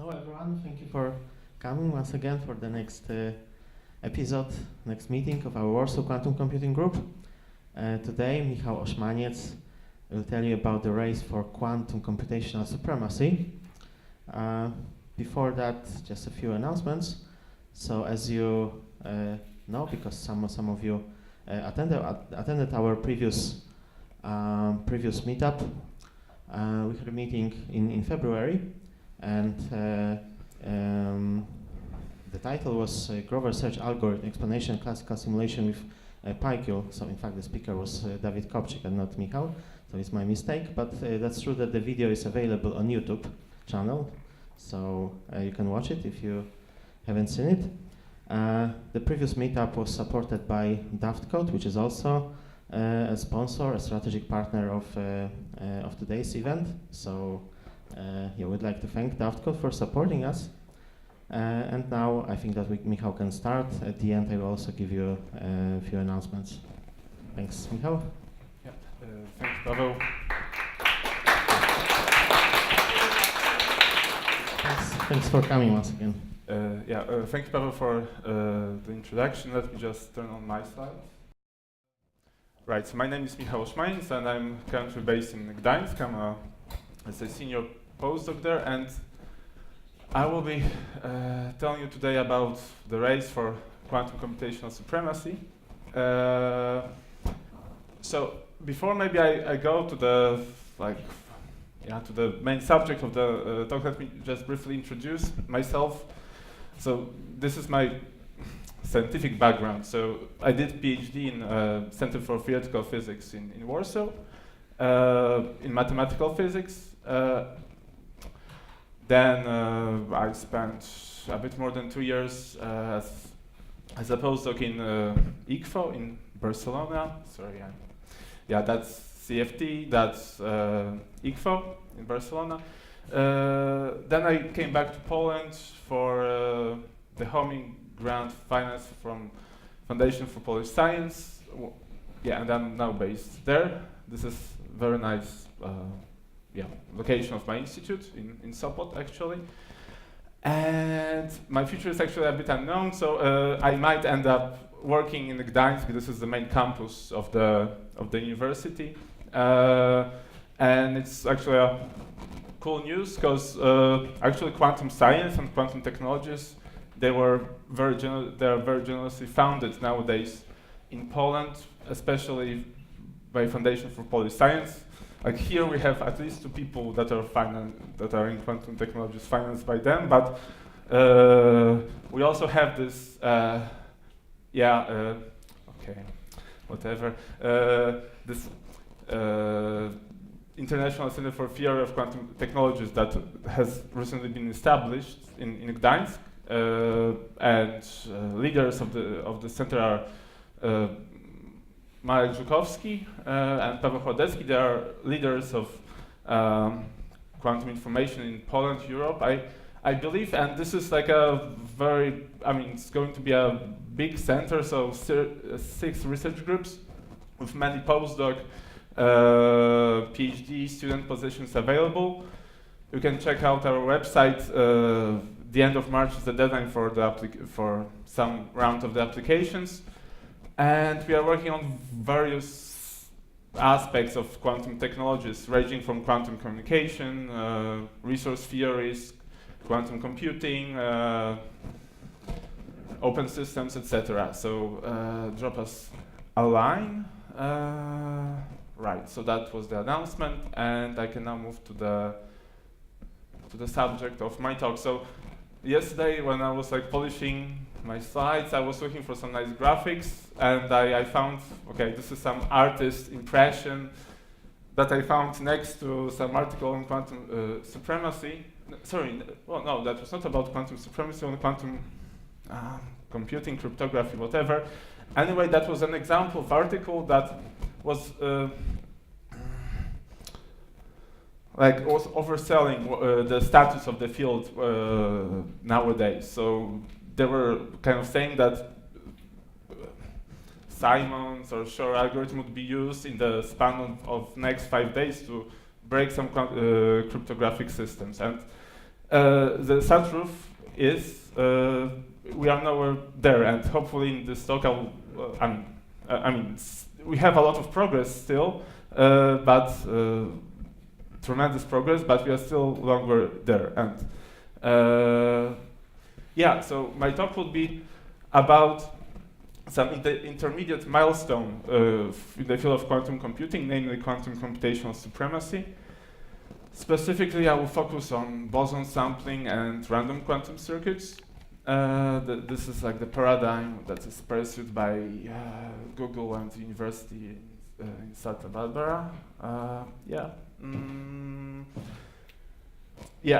Hello everyone, thank you for coming once again for the next episode, next meeting of our Warsaw Quantum Computing Group. Today, Michał Ośmaniec will tell you about the race for quantum computational supremacy. Before that, just a few announcements. So as you know, because some of you attended our previous meetup, we had a meeting in February, and the title was Grover Search Algorithm Explanation Classical Simulation with PyQ. So in fact the speaker was David Kopczyk and not Michał, so it's my mistake, but that's true that the video is available on YouTube channel, so you can watch it if you haven't seen it. The previous meetup was supported by Daft Code, which is also a sponsor, a strategic partner of today's event. So yeah, we'd like to thank Daft Code for supporting us. And now I think that Michał can start. At the end, I will also give you a few announcements. Thanks, Michał. Yeah, thanks, Paweł. Thanks for coming once again. Thank you, Paweł, for the introduction. Let me just turn on my slides. Right, so my name is Michał Ośmaniec, and I'm currently based in Gdańsk. I'm as a senior postdoc there, and I will be telling you today about the race for quantum computational supremacy. So before maybe I go to the to the main subject of the talk, let me just briefly introduce myself. So this is my scientific background. So I did PhD in Center for Theoretical Physics in Warsaw, in mathematical physics. Then I spent a bit more than 2 years as a postdoc in ICFO in Barcelona. Sorry, that's CFT, that's ICFO in Barcelona. Then I came back to Poland for the homing grant finance from Foundation for Polish Science. And I'm now based there. This is very nice location of my institute in Sopot, actually. And my future is actually a bit unknown, so I might end up working in Gdańsk. This is the main campus of the university. And it's actually a cool news, because actually quantum science and quantum technologies, they are very generously founded nowadays in Poland, especially by Foundation for Polish Science. Like here we have at least 2 people that are in quantum technologies financed by them, but we also have this this International Center for Theory of Quantum Technologies that has recently been established in Gdańsk, and leaders of the center are Marek Żukowski and Paweł Chłodecki. They are leaders of quantum information in Poland, Europe, I believe, and this is like it's going to be a big center, so 6 research groups with many postdoc, PhD student positions available. You can check out our website. The end of March is the deadline for some round of the applications. And we are working on various aspects of quantum technologies, ranging from quantum communication, resource theories, quantum computing, open systems, etc. So drop us a line. Right, so that was the announcement, and I can now move to the subject of my talk. So yesterday, when I was polishing my slides, I was looking for some nice graphics, and I found, this is some artist impression that I found next to some article on quantum supremacy. No, that was not about quantum supremacy, on quantum computing, cryptography, whatever. Anyway, that was an example of article that was was overselling the status of the field nowadays. So they were kind of saying that Simon's or Shor algorithm would be used in the span of next 5 days to break some cryptographic systems. And The sad truth is we are nowhere there, and hopefully in this talk we have a lot of progress still, but tremendous progress, but we are still longer there. And yeah, so my talk would be about some intermediate milestone in the field of quantum computing, namely quantum computational supremacy. Specifically, I will focus on boson sampling and random quantum circuits. This is like the paradigm that is pursued by Google and the university in Santa Barbara. Yeah,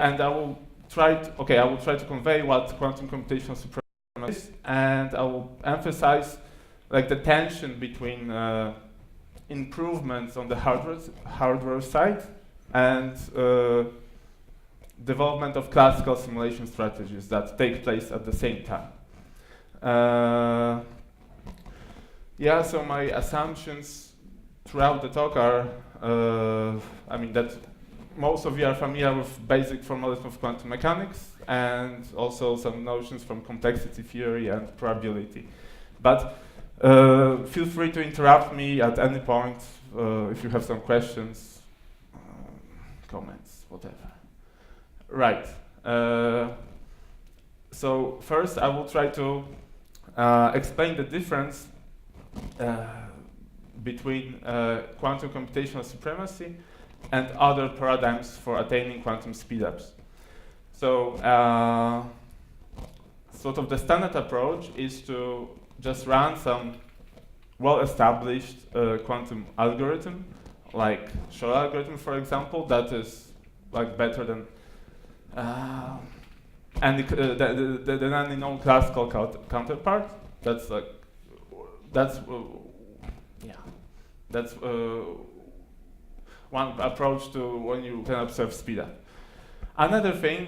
and I will try to convey what quantum computational supremacy is, and I will emphasize like the tension between improvements on the hardware side and development of classical simulation strategies that take place at the same time. Yeah, so my assumptions throughout the talk are, that most of you are familiar with basic formalism of quantum mechanics and also some notions from complexity theory and probability. But feel free to interrupt me at any point if you have some questions, comments, whatever. Right. So first I will try to explain the difference between quantum computational supremacy and other paradigms for attaining quantum speedups. So sort of the standard approach is to just run some well-established quantum algorithm, like Shor algorithm, for example, that is like better than any known classical counterpart. That's one approach to when you can observe speedup. Another thing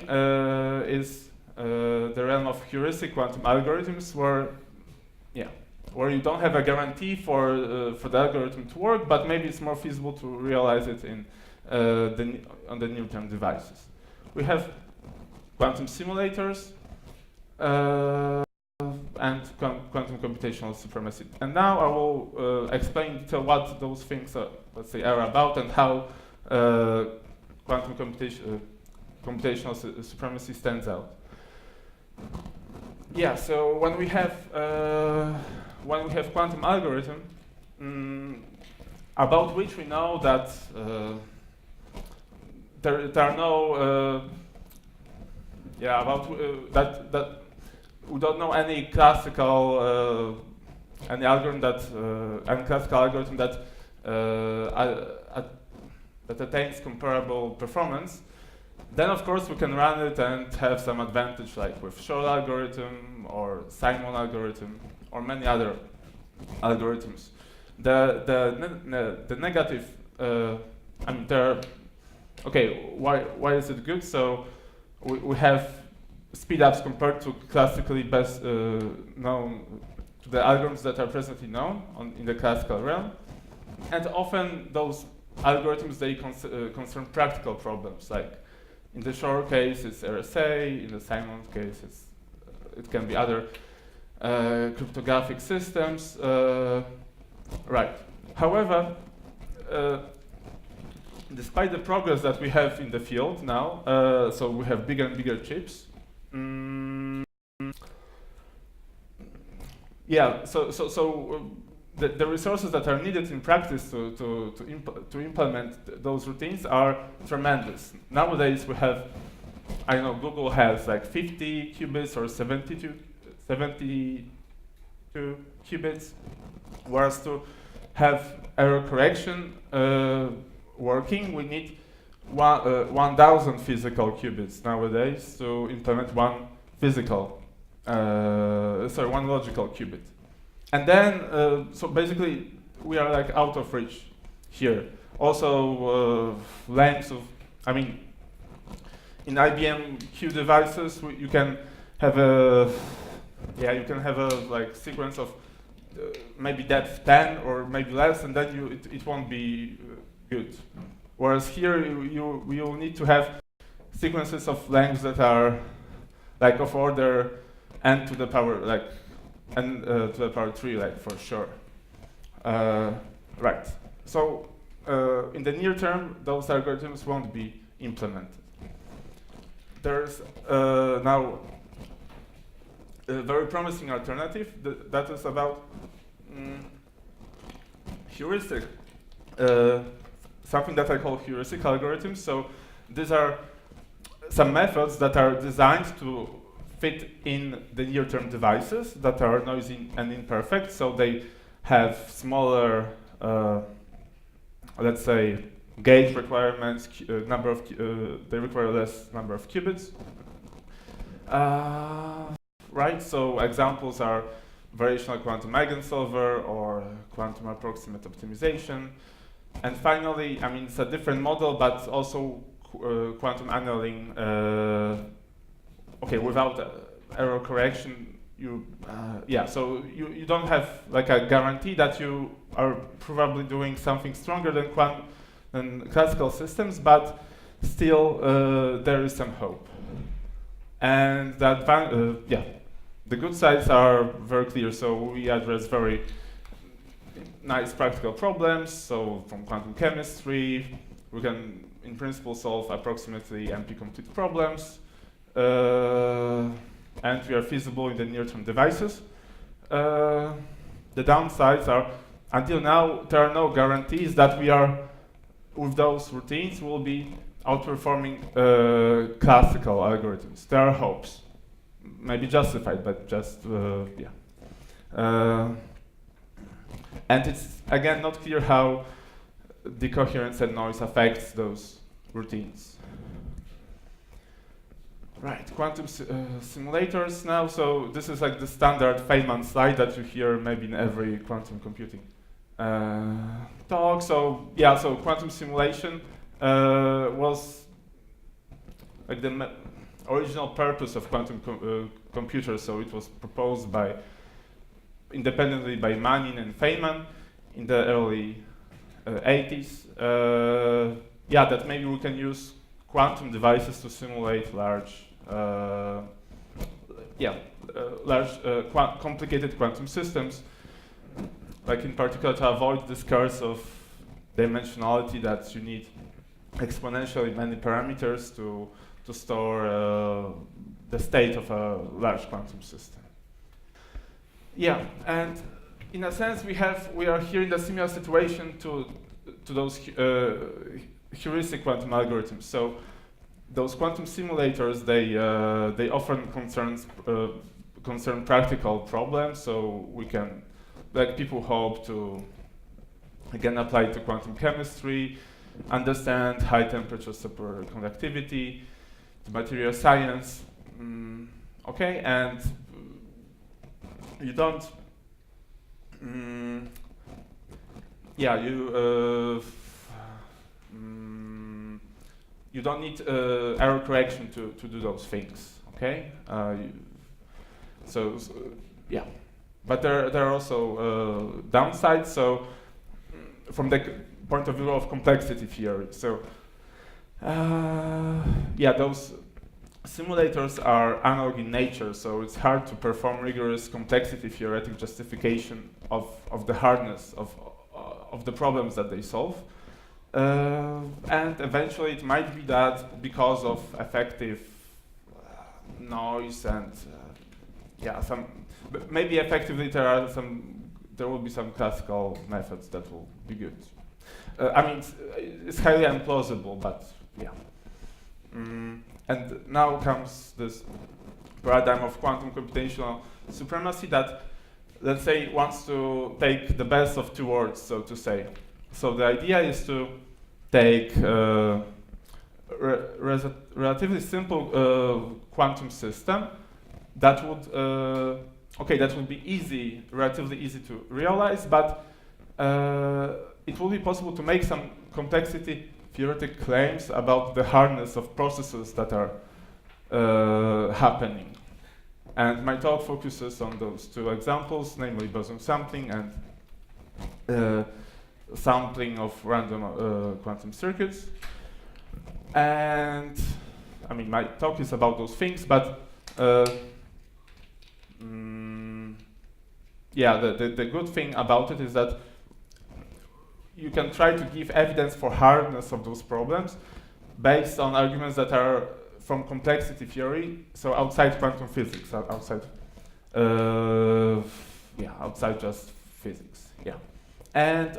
is the realm of heuristic quantum algorithms, where you don't have a guarantee for the algorithm to work, but maybe it's more feasible to realize it in on the near-term devices. We have quantum simulators and quantum computational supremacy. And now I will explain in detail what those things are, are about, and how quantum computational supremacy stands out. Yeah, so when we have quantum algorithm, about which we know that there are no that we don't know any classical any algorithm that that attains comparable performance. Then of course we can run it and have some advantage, like with Shor algorithm or Simon algorithm or many other algorithms. The negative, why is it good? So we have speedups compared to classically best known, to the algorithms that are presently known in the classical realm, and often those algorithms, they concern practical problems, like in the Shor case it's RSA, in the Simon case it can be other cryptographic systems. Right. However, despite the progress that we have in the field now, so we have bigger and bigger chips. The resources that are needed in practice to implement those routines are tremendous. Nowadays we have, Google has like 50 qubits or 72 qubits, whereas to have error correction working, we need 1,000 physical qubits nowadays to implement one logical qubit. And then, so basically, we are like out of reach here. Also, lengths of, in IBM Q devices, you can have a, like sequence of maybe depth 10 or maybe less, and then it won't be good. Whereas here, you will need to have sequences of lengths that are like of order n to the power like n to the power 3, like for sure. Right. So in the near term, those algorithms won't be implemented. There's now a very promising alternative that is about heuristic, something that I call heuristic algorithms. So these are some methods that are designed to fit in the near-term devices that are noisy and imperfect. So they have smaller, let's say, gauge requirements, they require less number of qubits. Right, so examples are variational quantum eigensolver or quantum approximate optimization. And finally, I mean, it's a different model, but also quantum annealing, okay, without error correction, so you don't have like a guarantee that you are probably doing something stronger than classical systems, but still there is some hope. And that, the good sides are very clear. So we address very nice practical problems. So from quantum chemistry, we can, in principle, solve approximately NP-complete problems. And we are feasible in the near-term devices. The downsides are, until now, there are no guarantees that we are, with those routines, will be outperforming classical algorithms. There are hopes, maybe justified, but just, and it's, again, not clear how decoherence and noise affects those routines. Right, quantum simulators now. So this is like the standard Feynman slide that you hear maybe in every quantum computing talk. So yeah, so quantum simulation was like the original purpose of quantum computers. So it was proposed independently by Manin and Feynman in the early 80s. That maybe we can use quantum devices to simulate large, complicated quantum systems, like in particular to avoid this curse of dimensionality that you need exponentially many parameters to store the state of a large quantum system. Yeah, and in a sense we are here in a similar situation to those heuristic quantum algorithms. So those quantum simulators, they often concern practical problems. So we can, like people hope to, again, apply to quantum chemistry, understand high temperature superconductivity, to material science. Okay, and you don't. You don't need error correction to do those things, okay? But there are also downsides. So from the point of view of complexity theory, so those simulators are analog in nature, so it's hard to perform rigorous complexity theoretic justification of the hardness of the problems that they solve. And eventually it might be that because of effective noise and maybe effectively there will be some classical methods that will be good. I mean, it's highly implausible, but yeah. And now comes this paradigm of quantum computational supremacy that, let's say, wants to take the best of two worlds, so to say. So the idea is to take relatively simple quantum system that would be relatively easy to realize, but it will be possible to make some complexity theoretic claims about the hardness of processes that are happening. And my talk focuses on those two examples, namely boson sampling and sampling of random quantum circuits. And I mean, my talk is about those things, but yeah, the good thing about it is that you can try to give evidence for hardness of those problems based on arguments that are from complexity theory, so outside quantum physics, outside just physics, yeah. And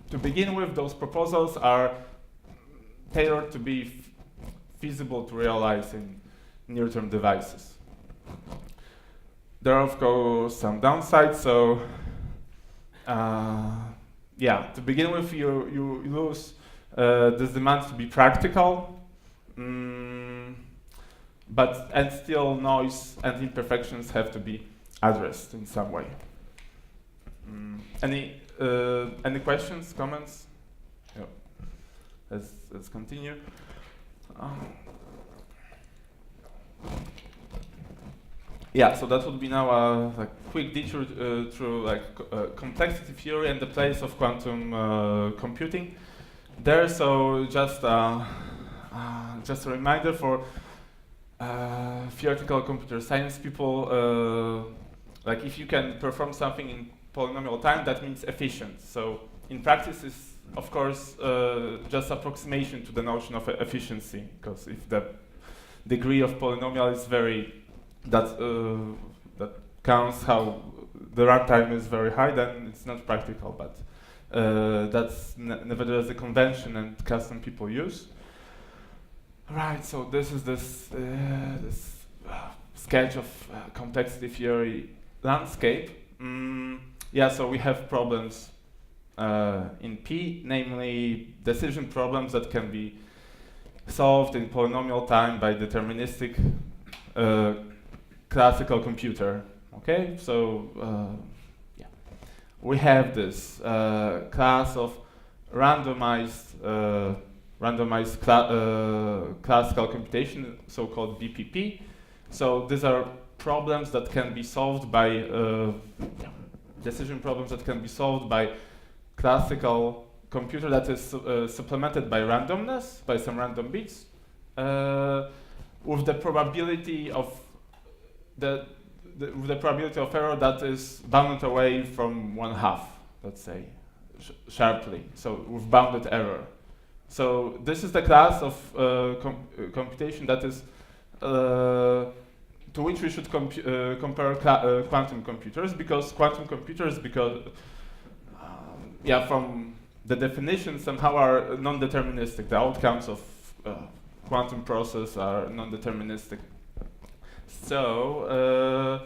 to begin with, those proposals are tailored to be feasible to realize in near-term devices. There are, of course, some downsides. So, yeah, to begin with, you lose this demand to be practical, and still noise and imperfections have to be addressed in some way. Any questions, comments? Yeah. Let's continue. Yeah, so that would be now a quick detour through complexity theory and the place of quantum computing. There, so just a reminder for theoretical computer science people. Like if you can perform something in polynomial time, that means efficient. So in practice, it's of course just approximation to the notion of efficiency, because if the degree of polynomial is very that counts how the runtime is very high, then it's not practical. But that's nevertheless the convention and custom people use. Right. So this is this sketch of complexity theory landscape. Yeah. So we have problems in P, namely decision problems that can be solved in polynomial time by deterministic classical computer. Okay, so yeah, we have this class of randomized classical computation, so-called BPP. So these are problems that can be solved by decision problems that can be solved by classical computer that is supplemented by randomness, by some random bits, with the probability of with the probability of error that is bounded away from 1/2, let's say, sharply. So with bounded error. So this is the class of computation that is to which we should compare quantum computers, because quantum computers, yeah, from the definition somehow are non-deterministic. The outcomes of quantum process are non-deterministic. So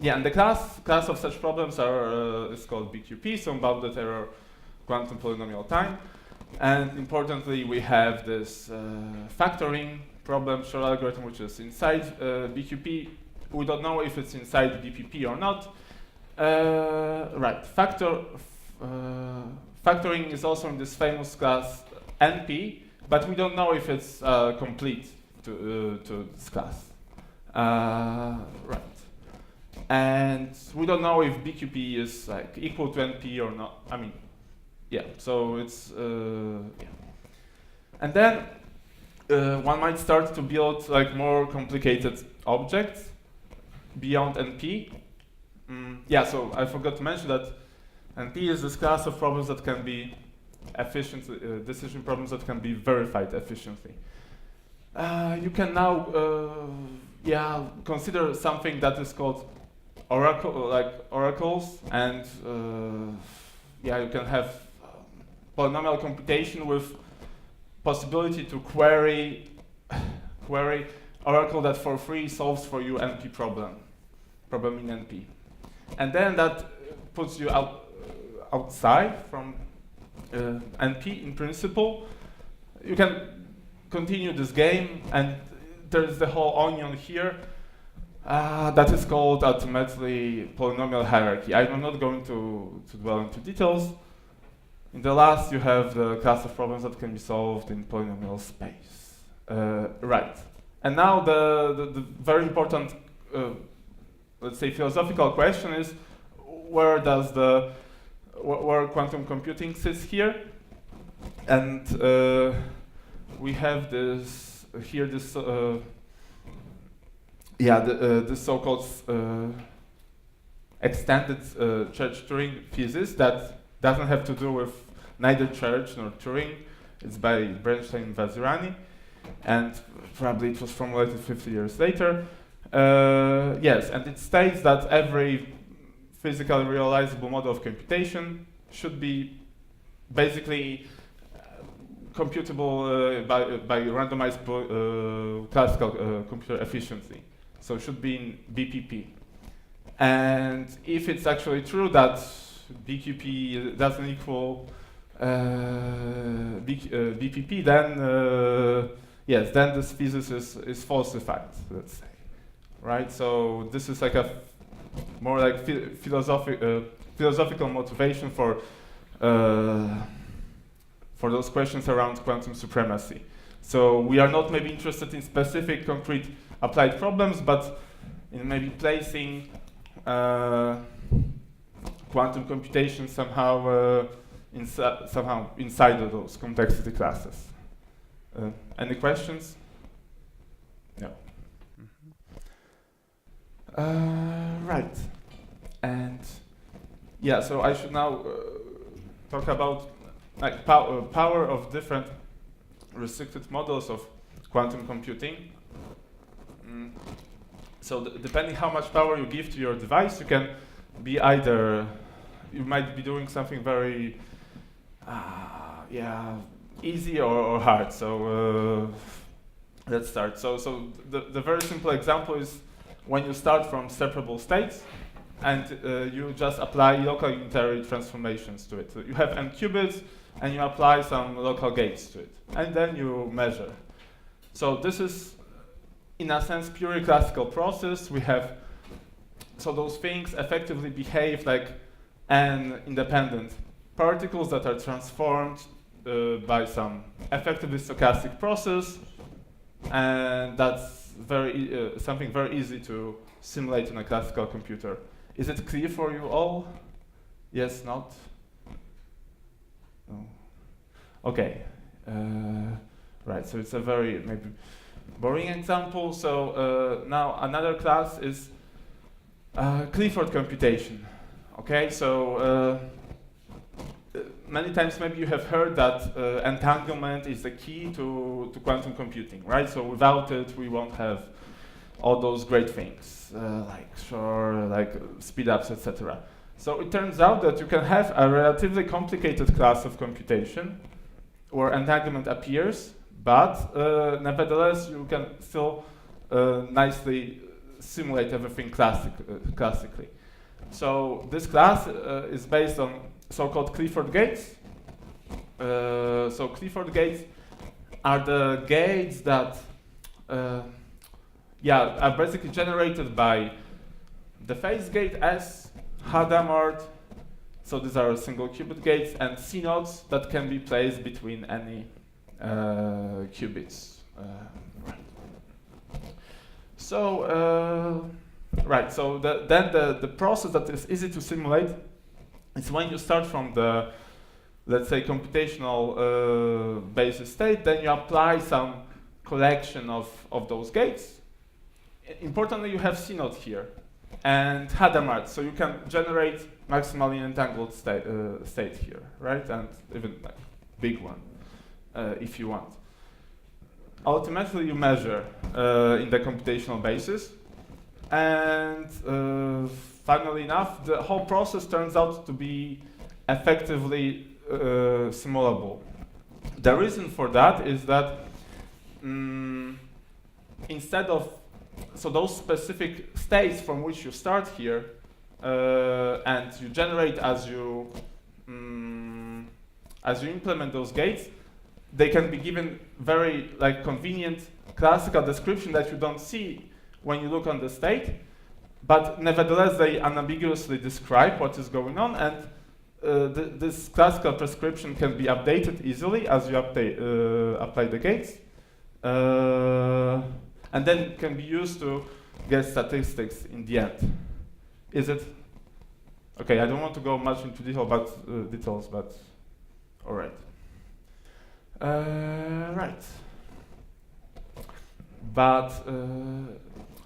yeah, and the class of such problems is called BQP, so bounded error quantum polynomial time. And importantly, we have this factoring problem, Shor algorithm, which is inside BQP. We don't know if it's inside BPP or not. Right, factoring is also in this famous class NP, but we don't know if it's complete to this class. Right, and we don't know if BQP is like equal to NP or not. I mean, yeah. So it's yeah, and then one might start to build like more complicated objects beyond NP. Yeah. So I forgot to mention that NP is this class of problems that can be efficient, decision problems that can be verified efficiently. You can now yeah, consider something that is called oracles, and yeah, you can have polynomial computation with possibility to query oracle that for free solves for you NP problem in NP, and then that puts you outside from NP in principle. You can continue this game, and there's the whole onion here that is called ultimately polynomial hierarchy. I'm not going to dwell into details. In the last, you have the class of problems that can be solved in polynomial space. Right. And now the very important, let's say, philosophical question is, where does where quantum computing sits here? And we have this here this this so-called extended Church-Turing thesis that doesn't have to do with neither Church nor Turing. It's by Bernstein and Vazirani, and probably it was formulated 50 years later. Yes, and it states that every physically realizable model of computation should be basically computable by randomized classical computer efficiency. So it should be in BPP. And if it's actually true that BQP doesn't equal BPP, then yes, then this thesis is falsified, let's say, right? So this is like a more like philosophical motivation for those questions around quantum supremacy. So we are not maybe interested in specific concrete applied problems, but in maybe placing quantum computation somehow inside of those complexity classes. Any questions? No. Right. And yeah, so I should now talk about like power of different restricted models of quantum computing. So depending how much power you give to your device, you can be either, you might be doing something very easy or hard. So let's start. So the very simple example is when you start from separable states and you just apply local unitary transformations to it. So you have n qubits and you apply some local gates to it, and then you measure. So this is, in a sense, purely classical process. We have, so those things effectively behave like n independent particles that are transformed by some effectively stochastic process, and that's very something very easy to simulate on a classical computer. Is it clear for you all? Yes, not? No. Okay. Right, so it's a very maybe boring example. So now another class is Clifford computation. Okay, so many times maybe you have heard that entanglement is the key to quantum computing, right? So without it, we won't have all those great things like speedups, etc. So it turns out that you can have a relatively complicated class of computation where entanglement appears, but nevertheless you can still nicely simulate everything classically. So this class is based on so-called Clifford gates. So Clifford gates are the gates that are basically generated by the phase gate S, Hadamard, so these are single qubit gates, and C nodes that can be placed between any qubits. So then the process that is easy to simulate is when you start from the, let's say, computational basis state, then you apply some collection of those gates. Importantly, you have C node here and Hadamard, so you can generate maximally entangled state here, right? And even like big one, if you want. Ultimately, you measure in the computational basis, and funnily enough, the whole process turns out to be effectively simulable. The reason for that is that instead of, so those specific states from which you start here and you generate as you implement those gates, they can be given very convenient classical description that you don't see when you look on the state, but nevertheless they unambiguously describe what is going on, and this classical prescription can be updated easily as you apply the gates, and then can be used to get statistics in the end. Is it? Okay, I don't want to go much into details, but all right. Right. But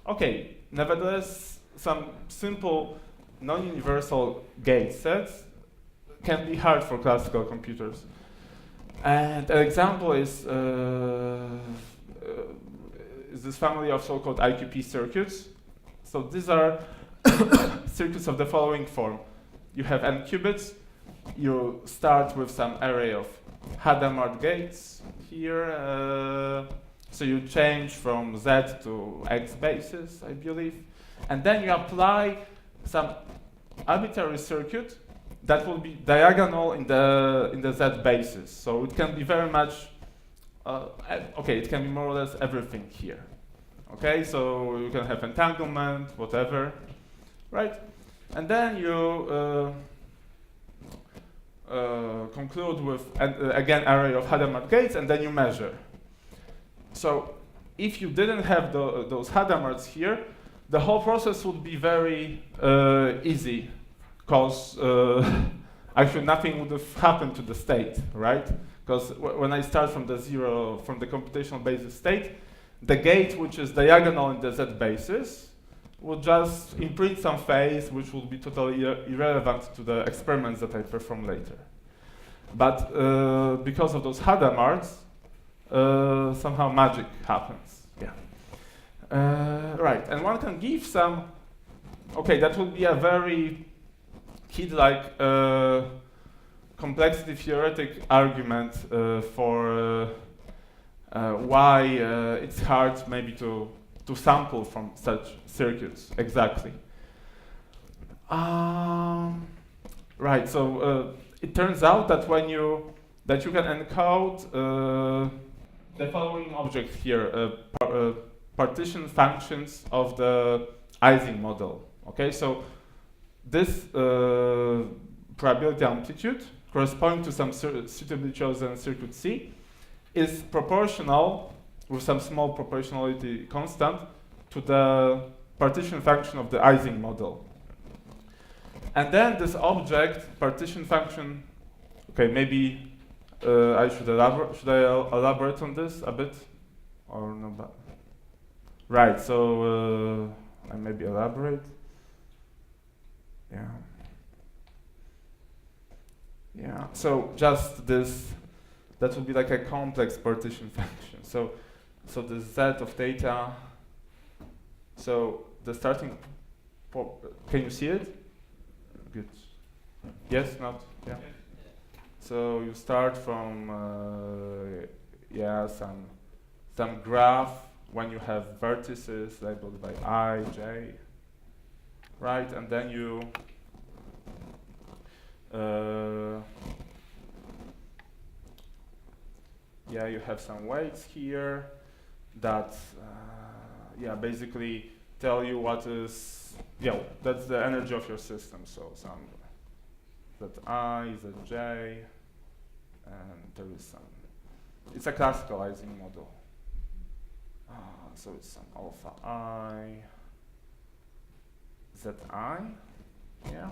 okay, nevertheless, some simple non-universal gate sets can be hard for classical computers. And an example is this family of so-called IQP circuits. So these are circuits of the following form. You have n qubits. You start with some array of Hadamard gates here. So you change from Z to X basis, I believe. And then you apply some arbitrary circuit that will be diagonal in the Z basis. So it can be very much, okay, it can be more or less everything here. Okay, so you can have entanglement, whatever, right? And then you conclude with, again, array of Hadamard gates, and then you measure. So if you didn't have those Hadamards here, the whole process would be very easy, because actually nothing would have happened to the state, right? Because when I start from the zero, from the computational basis state, the gate which is diagonal in the Z basis will just imprint some phase which will be totally irrelevant to the experiments that I perform later. But because of those Hadamards, somehow magic happens. Yeah. Right, and one can give some, okay, that would be a very kid-like complexity theoretic argument for why it's hard maybe to sample from such circuits exactly. Right, so it turns out that when you can encode the following object here, partition functions of the Ising model. Okay, so this probability amplitude corresponding to some suitably chosen circuit C is proportional with some small proportionality constant to the partition function of the Ising model. And then this object, partition function, okay, maybe I should elaborate on this a bit? Or no? Right, so I maybe elaborate. Yeah. Yeah, so just this, that would be like a complex partition function. So the Z of data, so the starting, can you see it? Good. Yes, not? Yeah. So you start from, yeah, some graph when you have vertices labeled by I, J, right? And then you, yeah, you have some weights here that, yeah, basically tell you what is, yeah, that's the energy of your system. So some Zi, Zj, and there is some, it's a classical Ising model. So it's some alpha I, Zi, yeah,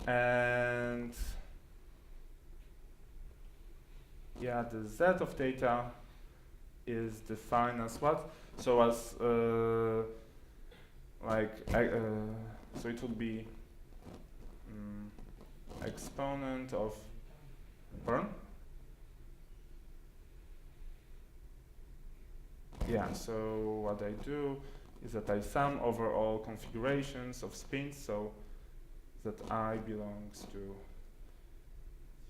and yeah, the Z of data is defined as what? So as so it would be exponent of, pardon? Yeah, so what I do is that I sum over all configurations of spins, so that I belongs to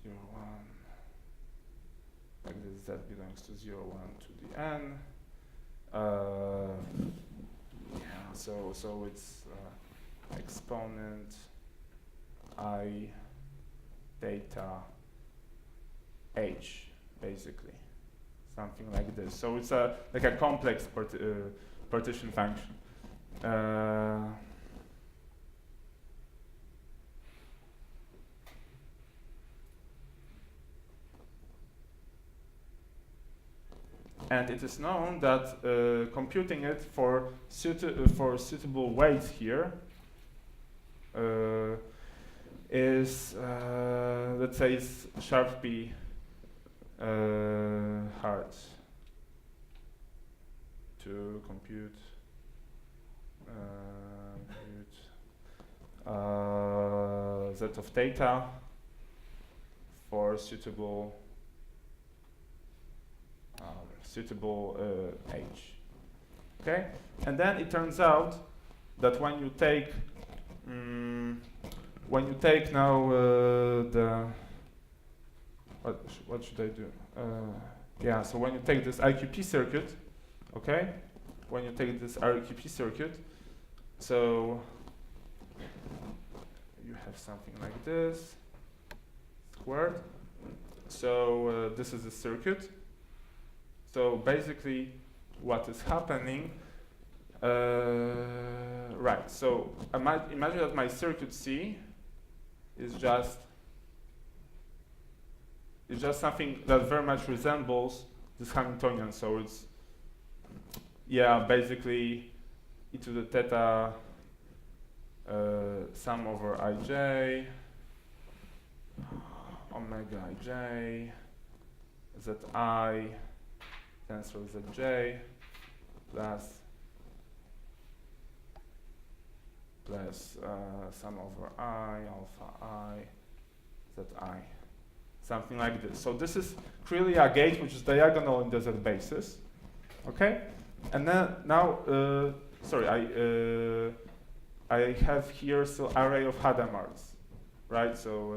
0, 1, like this, Z belongs to 0, 1 to the N. Yeah, so it's exponent I data H, basically. Something like this. So it's like a complex partition function. And it is known that computing it for suitable weights here is, let's say, it's sharply hard to compute z of theta for suitable h. Okay, and then it turns out that when you take now the what should I do? Yeah, so when you take this IQP circuit, okay, when you take this IQP circuit, so you have something like this squared. So this is the circuit. So basically, what is happening? Right. So imagine that my circuit C is just something that very much resembles this Hamiltonian. So it's basically e to the theta sum over ij omega ij zi tensor zj plus sum over I alpha I zi, something like this. So this is clearly a gate which is diagonal in the z basis, okay? And then now, sorry, I have here still array of Hadamards, right? So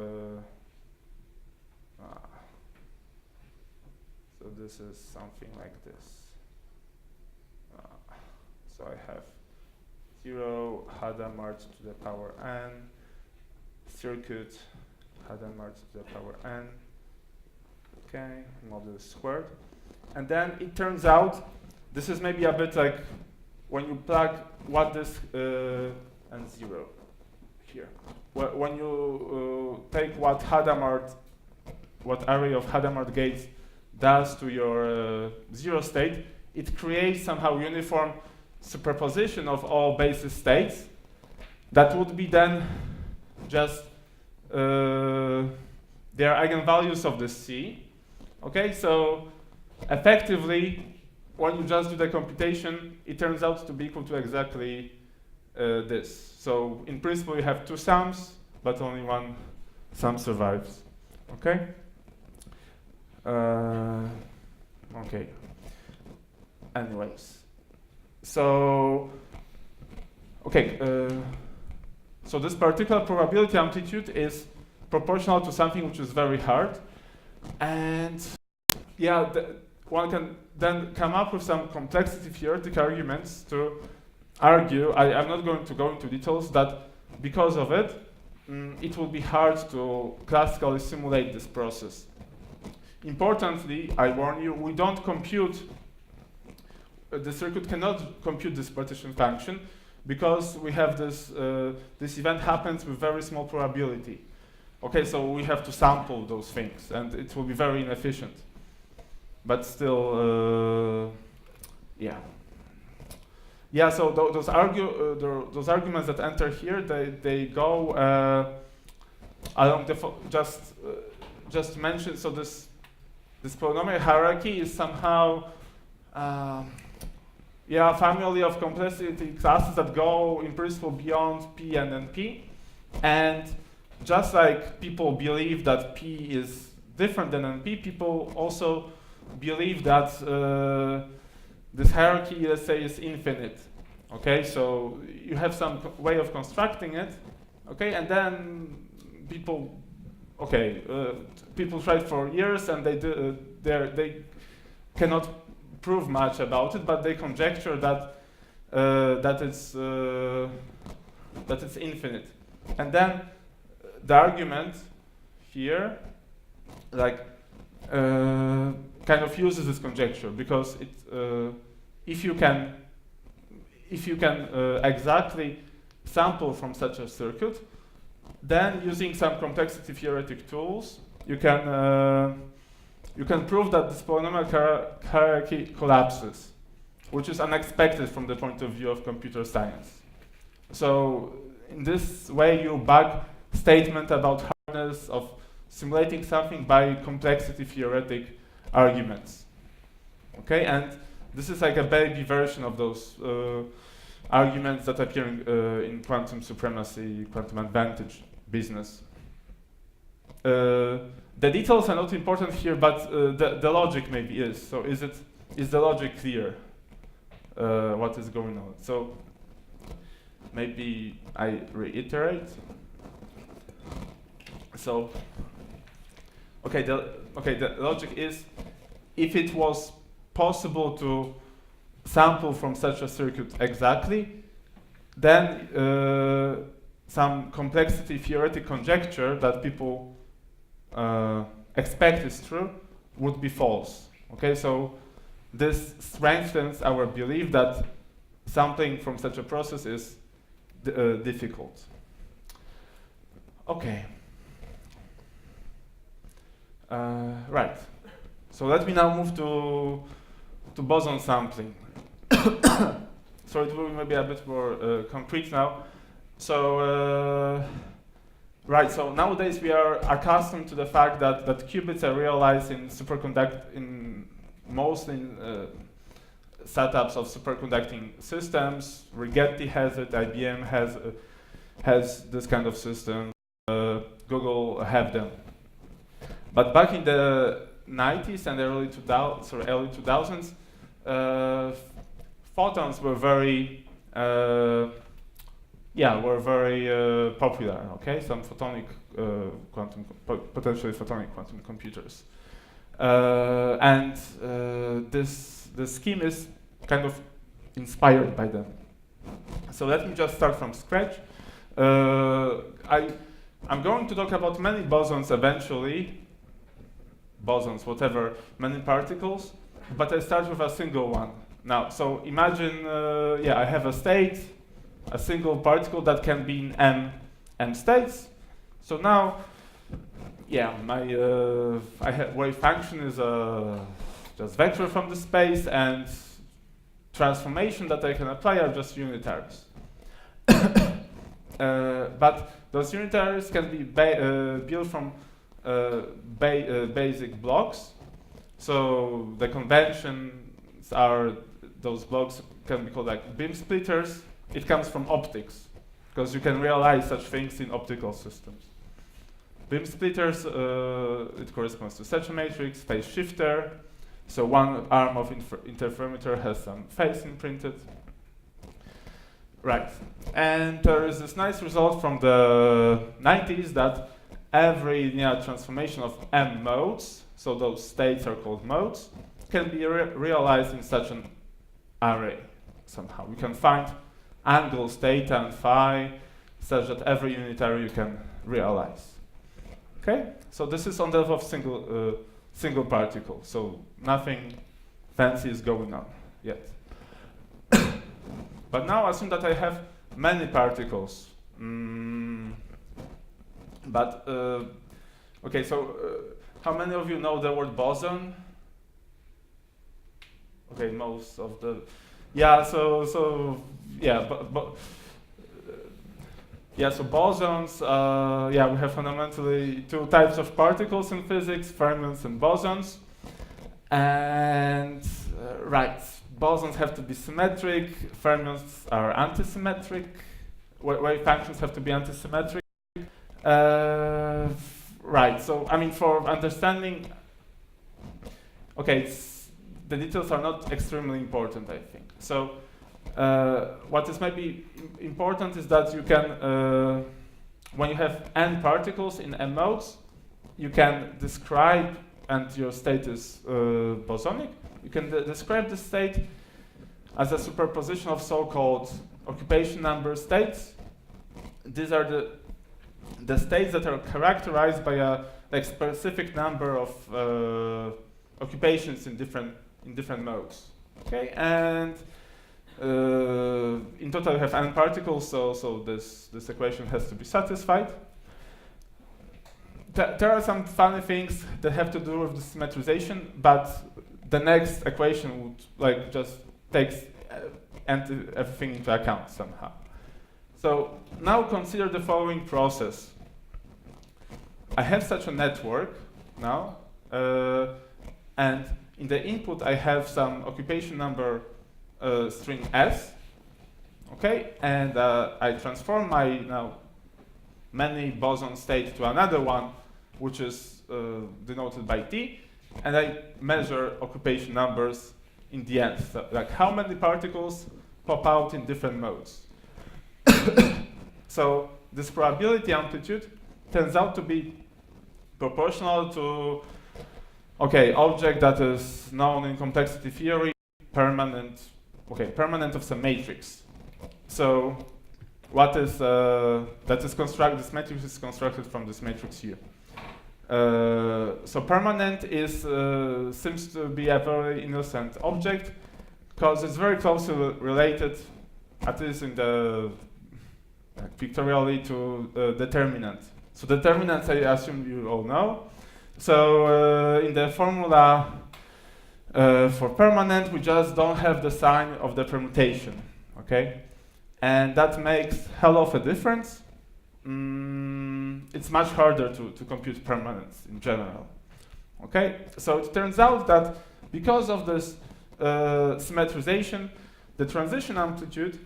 so this is something like this. So I have 0 Hadamard to the power n, circuit Hadamard to the power n, okay, modulus squared. And then it turns out, this is maybe a bit like when you plug what this and 0 here. When you take what array of Hadamard gates does to your 0 state, it creates somehow uniform superposition of all basis states that would be then just their eigenvalues of the C. Okay, so effectively, when you just do the computation, it turns out to be equal to exactly this. So in principle, you have 2 sums, but only one sum survives. Okay. Okay. Anyways, so okay. So this particular probability amplitude is proportional to something which is very hard, and yeah, one can then come up with some complexity theoretic arguments to argue. I'm not going to go into details that because of it, it will be hard to classically simulate this process. Importantly, I warn you, we don't compute, the circuit cannot compute this partition function because we have this, this event happens with very small probability. Okay, so we have to sample those things and it will be very inefficient. But still, yeah. Yeah, so those arguments that enter here, they go along the, just to mention, so this polynomial hierarchy is somehow, yeah, a family of complexity classes that go in principle beyond P and NP. And just like people believe that P is different than NP, people also believe that this hierarchy, let's say, is infinite. Okay, so you have some way of constructing it. Okay, and then people, okay, people tried for years and they cannot prove much about it, but they conjecture that that it's infinite. And then the argument here, like, kind of uses this conjecture because it, if you can exactly sample from such a circuit, then using some complexity theoretic tools, you can prove that this polynomial hierarchy collapses, which is unexpected from the point of view of computer science. So in this way, you bug statement about hardness of simulating something by complexity theoretic arguments. Okay, and This is like a baby version of those arguments that appear in quantum supremacy, quantum advantage business. The details are not important here, but the logic maybe is. So is the logic clear? What is going on? So maybe I reiterate. So okay, the logic is, if it was possible to sample from such a circuit exactly, then some complexity theoretic conjecture that people expect is true would be false. Okay, so this strengthens our belief that sampling from such a process is difficult. Okay. Right. So let me now move to boson sampling. So it will be maybe a bit more concrete now. So right. So nowadays we are accustomed to the fact that qubits are realized in mostly setups of superconducting systems. Rigetti has it. IBM has this kind of system. Google have them. But back in the 90s and early 2000s, photons were very popular. Okay, some potentially photonic quantum computers, and this scheme is kind of inspired by them. So let me just start from scratch. I'm going to talk about many bosons eventually. Bosons, whatever, many particles, but I start with a single one. Now, so imagine, I have a state, a single particle that can be in m states. So now, my wave function is just vector from the space, and transformation that I can apply are just unitaries. But those unitaries can be built from basic blocks. So the conventions are, those blocks can be called like beam splitters. It comes from optics, because you can realize such things in optical systems. Beam splitters, it corresponds to such a matrix, phase shifter. So one arm of interferometer has some phase imprinted. Right, and there is this nice result from the 90s that every linear transformation of m modes, so those states are called modes, can be realized in such an array somehow. We can find angles theta and phi such that every unitary you can realize. Okay, so this is on the level of single particle, so nothing fancy is going on yet. But now assume that I have many particles. Okay, so how many of you know the word boson? Okay, most of the, so bosons, we have fundamentally two types of particles in physics, fermions and bosons. And bosons have to be symmetric, fermions are antisymmetric, wave functions have to be antisymmetric. So I mean, for understanding, the details are not extremely important, I think. So what is maybe important is that you can, when you have n particles in m modes, you can describe, and your state is bosonic, you can describe the state as a superposition of so-called occupation number states. These are the states that are characterized by a specific number of occupations in different modes. Okay, and in total you have n particles, so this equation has to be satisfied. There are some funny things that have to do with the symmetrization, but the next equation would just takes everything into account somehow. So now consider the following process. I have such a network now, and in the input I have some occupation number string s, okay, and I transform my now many boson state to another one, which is denoted by t, and I measure occupation numbers in the end, so like how many particles pop out in different modes. So this probability amplitude turns out to be proportional to, okay, object that is known in complexity theory, permanent, okay, permanent of some matrix. So what is, that is constructed, this matrix is constructed from this matrix here. So permanent is, seems to be a very innocent object, because it's very closely related, at least in the pictorially, to determinant. So determinants, I assume you all know. So in the formula for permanent, we just don't have the sign of the permutation, okay? And that makes hell of a difference. It's much harder to compute permanence in general, okay? So it turns out that because of this symmetrization, the transition amplitude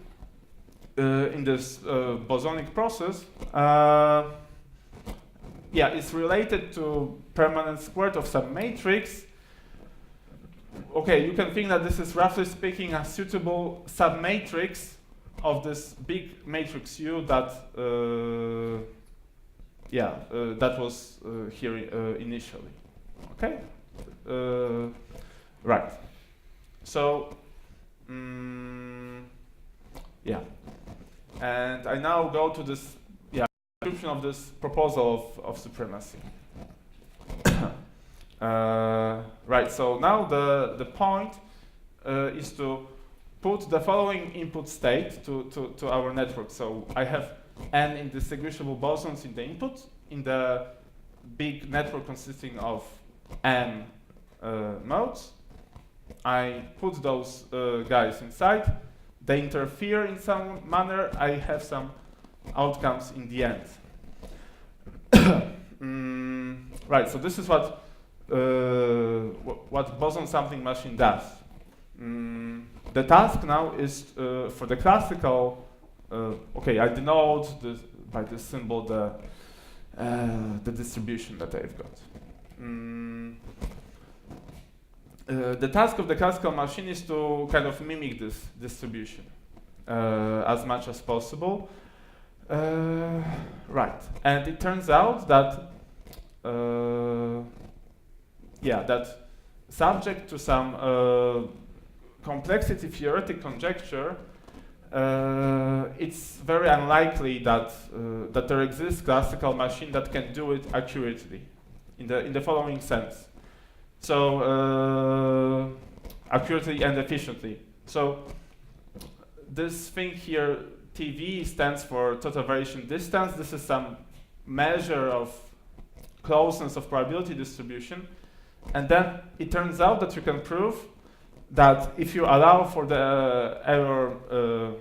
in this bosonic process is related to permanence squared of some matrix. Okay, you can think that this is roughly speaking a suitable submatrix of this big matrix U that that was here initially. Okay, right. So and I now go to this description of this proposal of supremacy. Right. So now the point is to put the following input state to our network. So I have n indistinguishable bosons in the input in the big network consisting of n modes. I put those guys inside. They interfere in some manner. I have some outcomes in the end. Right. So this is what boson sampling machine does. The task now is for the classical. Okay, I denote this, by this symbol the distribution that I've got. The task of the classical machine is to kind of mimic this distribution as much as possible. Right, and it turns out that that subject to some complexity theoretic conjecture, it's very unlikely that that there exists classical machine that can do it accurately, in the following sense. So accurately and efficiently. So this thing here, TV, stands for total variation distance. This is some measure of closeness of probability distribution. And then it turns out that you can prove that if you allow for the error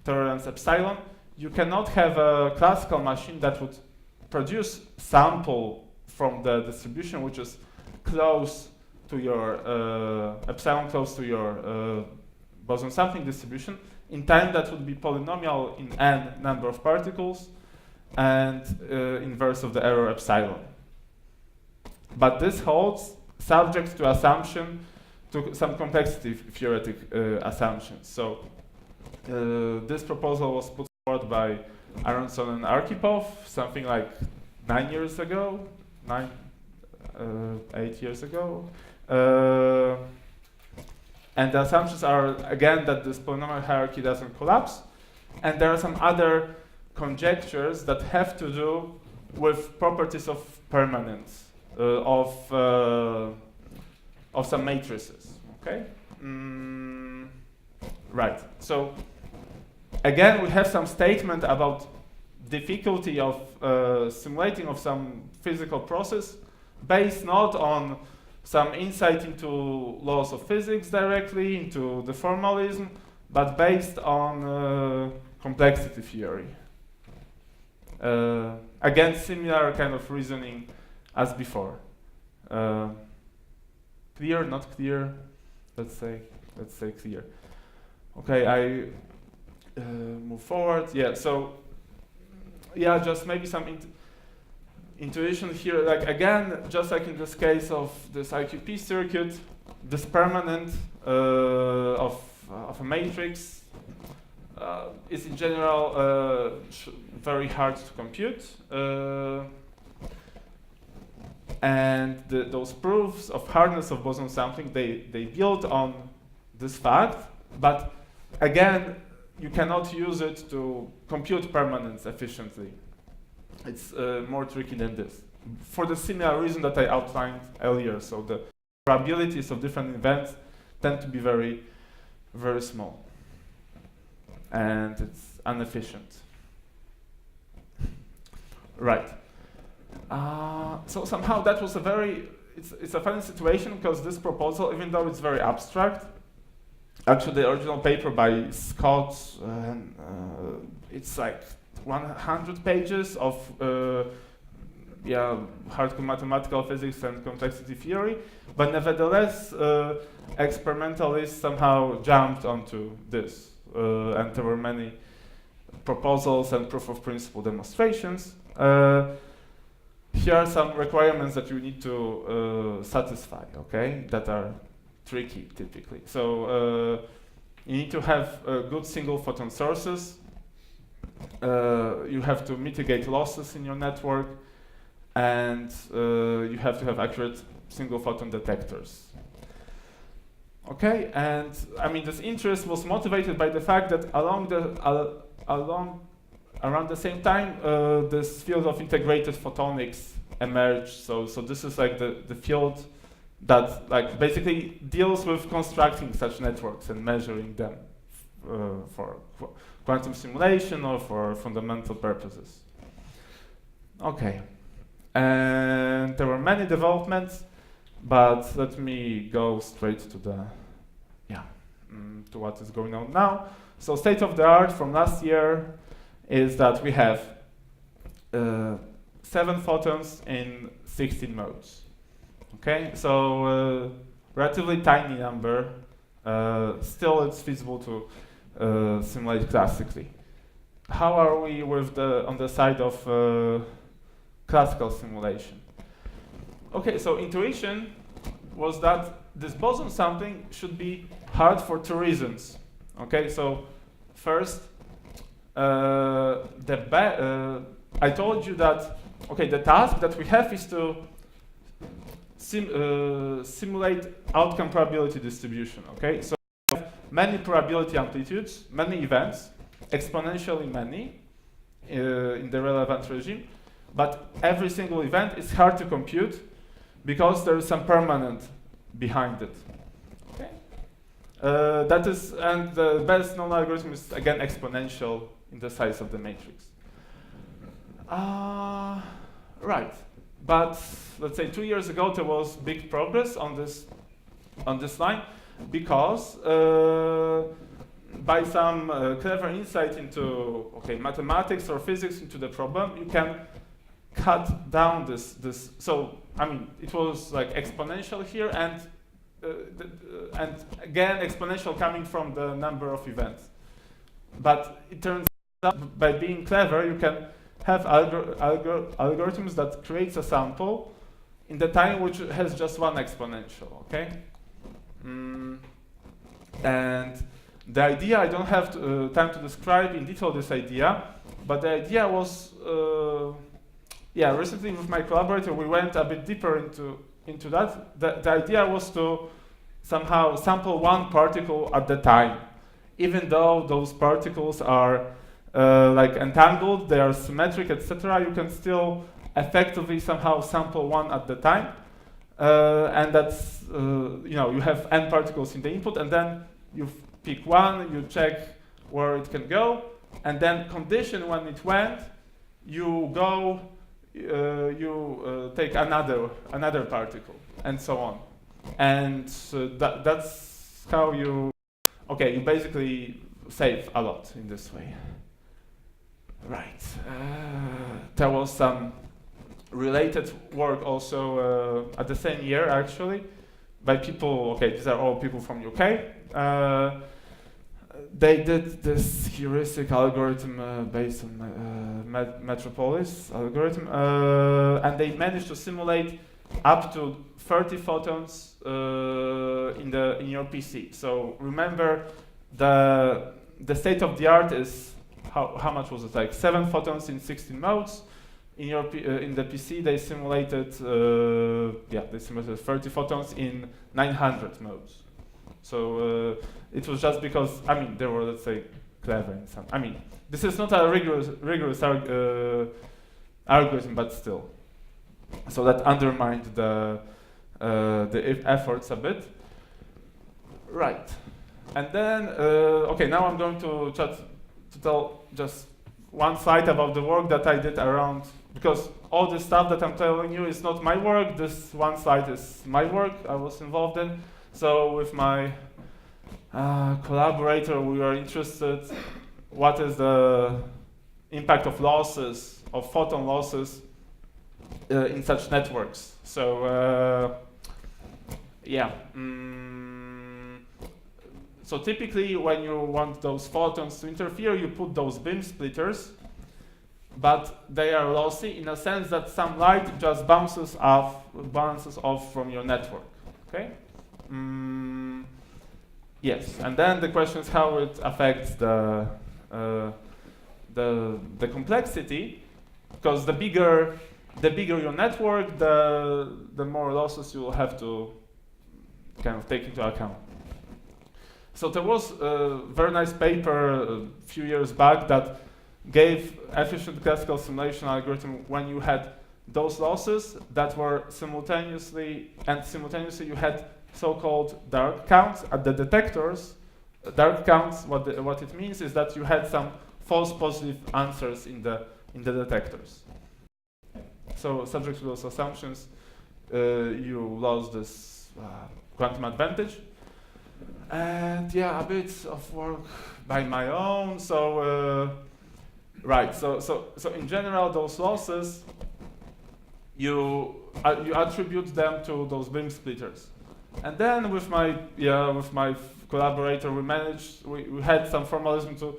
tolerance epsilon, you cannot have a classical machine that would produce sample from the distribution which is close to your epsilon close to your boson sampling distribution in time that would be polynomial in n number of particles and inverse of the error epsilon. But this holds subject to assumption, to some complexity theoretic assumptions. So this proposal was put forward by Aronson and Arkhipov something like 8 years ago. And the assumptions are, again, that this polynomial hierarchy doesn't collapse. And there are some other conjectures that have to do with properties of permanence of some matrices. Okay? Right. So again, we have some statement about difficulty of simulating of some physical process based not on some insight into laws of physics directly, into the formalism, but based on complexity theory. Again, similar kind of reasoning as before. clear, not clear. Let's say clear. Okay, I move forward. Yeah, so yeah, just maybe some intuition here. Like again, just like in this case of this IQP circuit, this permanent of a matrix is in general very hard to compute. And those proofs of hardness of boson sampling, they build on this fact, but again, you cannot use it to compute permanence efficiently. It's more tricky than this. For the similar reason that I outlined earlier, so the probabilities of different events tend to be very, very small. And it's inefficient. Right. So somehow that was a very, it's a funny situation because this proposal, even though it's very abstract, actually the original paper by Scott, it's like 100 pages of hardcore mathematical physics and complexity theory, but nevertheless experimentalists somehow jumped onto this, and there were many proposals and proof of principle demonstrations. Here are some requirements that you need to satisfy, okay, that are tricky typically. So you need to have good single photon sources. You have to mitigate losses in your network, and you have to have accurate single photon detectors. Okay, and I mean this interest was motivated by the fact that around the same time, this field of integrated photonics emerged. So this is like the field that like basically deals with constructing such networks and measuring them for quantum simulation or for fundamental purposes. Okay, and there were many developments, but let me go straight to the to what is going on now. So state of the art from last year is that we have 7 photons in 16 modes. Okay, so relatively tiny number. Still, it's feasible to simulate classically. How are we with on the side of classical simulation? Okay, so intuition was that this boson sampling should be hard for 2 reasons. Okay, so first, I told you that the task that we have is to simulate outcome probability distribution. Okay, so we have many probability amplitudes, many events, exponentially many in the relevant regime, but every single event is hard to compute because there is some permanent behind it. Okay, that is, and the best known algorithm is again exponential in the size of the matrix. Right, but let's say 2 years ago there was big progress on this line because by some clever insight into mathematics or physics into the problem, you can cut down this. So I mean, it was like exponential here, and again exponential coming from the number of events. But it turns out by being clever, you can have algorithms that creates a sample in the time which has just one exponential. Okay, and the idea, I don't have time to describe in detail this idea, but the idea was, recently with my collaborator, we went a bit deeper into that. The idea was to somehow sample one particle at the time, even though those particles are like entangled, they are symmetric, etc. You can still effectively somehow sample one at the time, and that's you have n particles in the input, and then you pick one, you check where it can go, and then condition when it went, you go, take another particle, and so on. And that's how you basically save a lot in this way. Right. There was some related work also at the same year, actually, by people, okay, these are all people from UK. They did this heuristic algorithm based on Metropolis algorithm, and they managed to simulate up to 30 photons in your PC. So remember, the state of the art is how much was it, like 7 photons in 16 modes. In your in the PC they simulated 30 photons in 900 modes. So it was just because, I mean, they were, let's say, clever in some. I mean, this is not a rigorous algorithm, but still. So that undermined the efforts a bit. Right. And then, okay, now I'm going to tell just one slide about the work that I did around, because all the stuff that I'm telling you is not my work. This one slide is my work I was involved in. So with my collaborator, we were interested what is the impact of losses, of photon losses in such networks. So so typically when you want those photons to interfere, you put those beam splitters, but they are lossy in a sense that some light just bounces off from your network. Okay? Yes, and then the question is how it affects the complexity, because the bigger your network, the more losses you will have to kind of take into account. So there was a very nice paper a few years back that gave efficient classical simulation algorithm when you had those losses that were simultaneously you had so-called dark counts at the detectors. Dark counts, what it means is that you had some false positive answers in the detectors. So subject to those assumptions, you lost this quantum advantage. And yeah, a bit of work by my own. So right. So in general, those losses you attribute them to those beam splitters. And then with my collaborator, we had some formalism to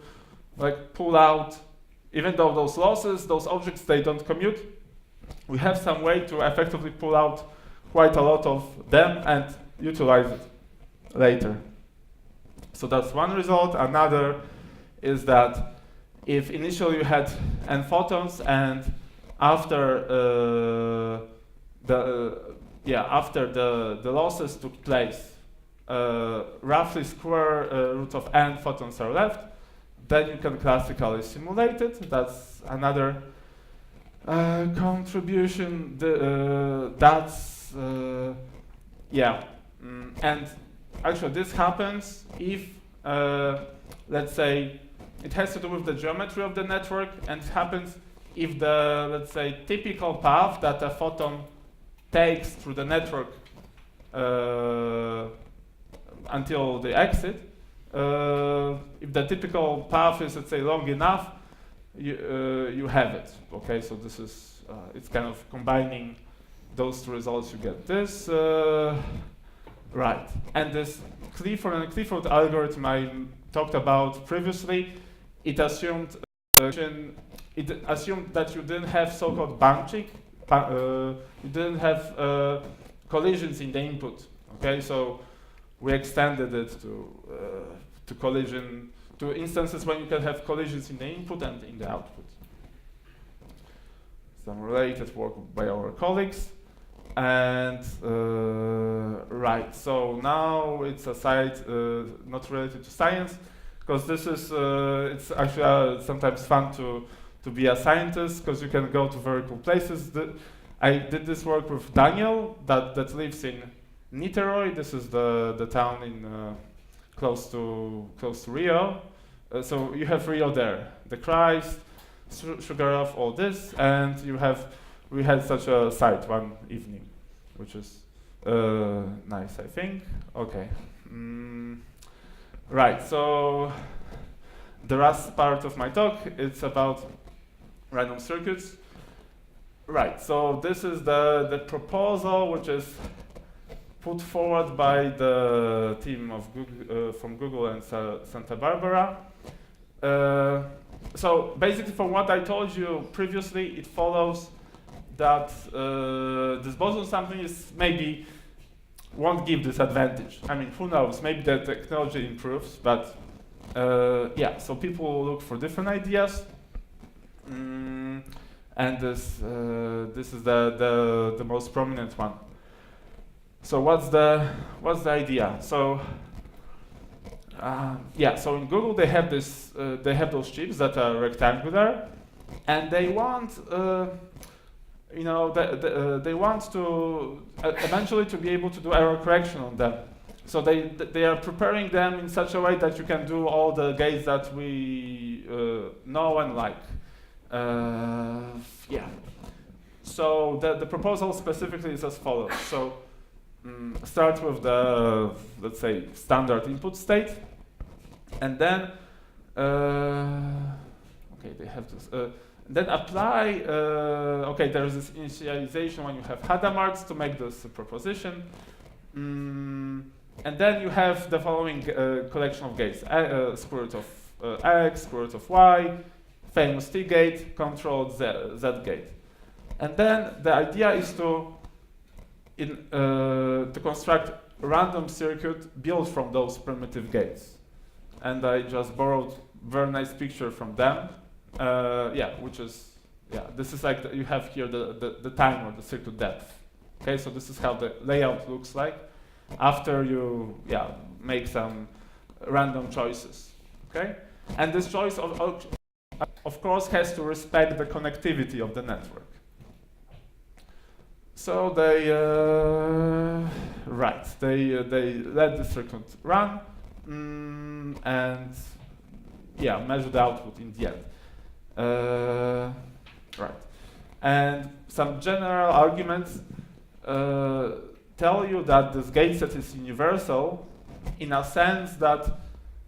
like pull out, even though those losses, those objects, they don't commute. We have some way to effectively pull out quite a lot of them and utilize it later. So that's one result. Another is that if initially you had n photons and after the losses took place, roughly square root of n photons are left, then you can classically simulate it. That's another contribution. And actually this happens if, let's say, it has to do with the geometry of the network, and it happens if the, let's say, typical path that a photon takes through the network until the exit, if the typical path is, let's say, long enough, you have it. Okay, so this is, it's kind of combining those two results, you get this. Right, and this Clifford and Clifford algorithm I talked about previously, it assumed that you didn't have so-called bunching, you didn't have collisions in the input. Okay, so we extended it to instances when you can have collisions in the input and in the output. Some related work by our colleagues. And right, so now it's a site not related to science, because this is it's actually sometimes fun to be a scientist, because you can go to very cool places. I did this work with Daniel that lives in Niterói. This is the town in close to Rio. So you have Rio there, the Christ, Sugarloaf, all this, and we had such a site one evening, which is nice, I think. Okay. Right, so the last part of my talk, it's about random circuits. Right, so this is the proposal, which is put forward by the team of Google, from Google and Santa Barbara. So basically, from what I told you previously, it follows that this boson sampling is maybe won't give this advantage. I mean, who knows? Maybe the technology improves, but yeah. So people look for different ideas, and this is the most prominent one. So what's the idea? So yeah. So in Google they have this they have those chips that are rectangular, and they want you know, they want to eventually to be able to do error correction on them. So they are preparing them in such a way that you can do all the gates that we know and like. Yeah. So the proposal specifically is as follows. So start with the, let's say, standard input state, and then okay, they have this. Then apply, okay, there's this initialization when you have Hadamarts to make this proposition. And then you have the following collection of gates. Square root of x, square root of y, famous T gate, controlled Z gate. And then the idea is to construct a random circuit built from those primitive gates. And I just borrowed very nice picture from them. Yeah, which is, yeah, this is like, you have here the time or the circuit depth. Okay, so this is how the layout looks like after you, yeah, make some random choices. Okay, and this choice of course has to respect the connectivity of the network. So they they let the circuit run and yeah, measure the output in the end. Right, and some general arguments tell you that this gate set is universal in a sense that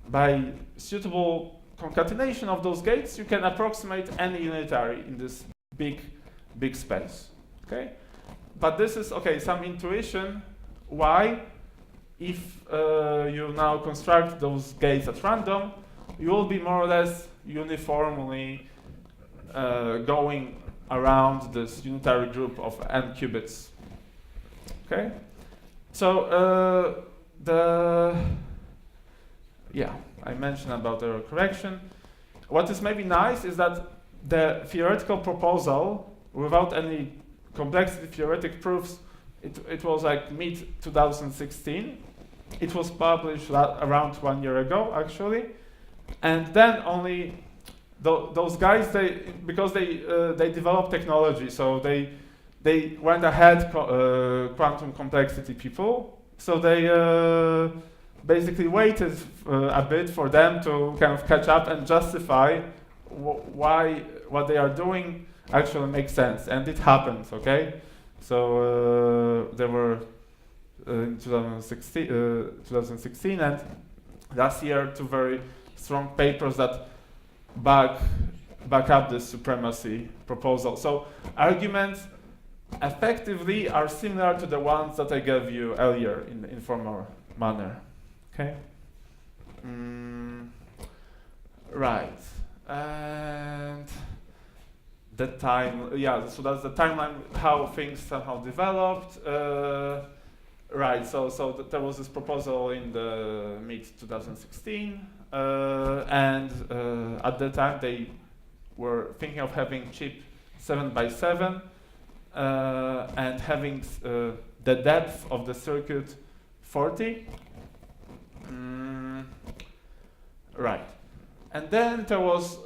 by suitable concatenation of those gates, you can approximate any unitary in this big space. Okay, but this is okay. Some intuition why, if you now construct those gates at random, you will be more or less uniformly going around this unitary group of n qubits. Okay, so yeah, I mentioned about error correction. What is maybe nice is that the theoretical proposal, without any complexity theoretic proofs, it was like mid-2016. It was published around 1 year ago, actually, and then only those guys, because they developed technology, so they went ahead, quantum complexity people. So they basically waited a bit for them to kind of catch up and justify why what they are doing actually makes sense, and it happened. Okay, so there were in 2016 and last year 2 very strong papers that back up this supremacy proposal. So arguments effectively are similar to the ones that I gave you earlier in the informal manner. Okay. Right. And the time, yeah, so that's the timeline, how things somehow developed. Right, so there was this proposal in the mid-2016, and at the time they were thinking of having chip 7x7 and having the depth of the circuit 40. Right, and then there was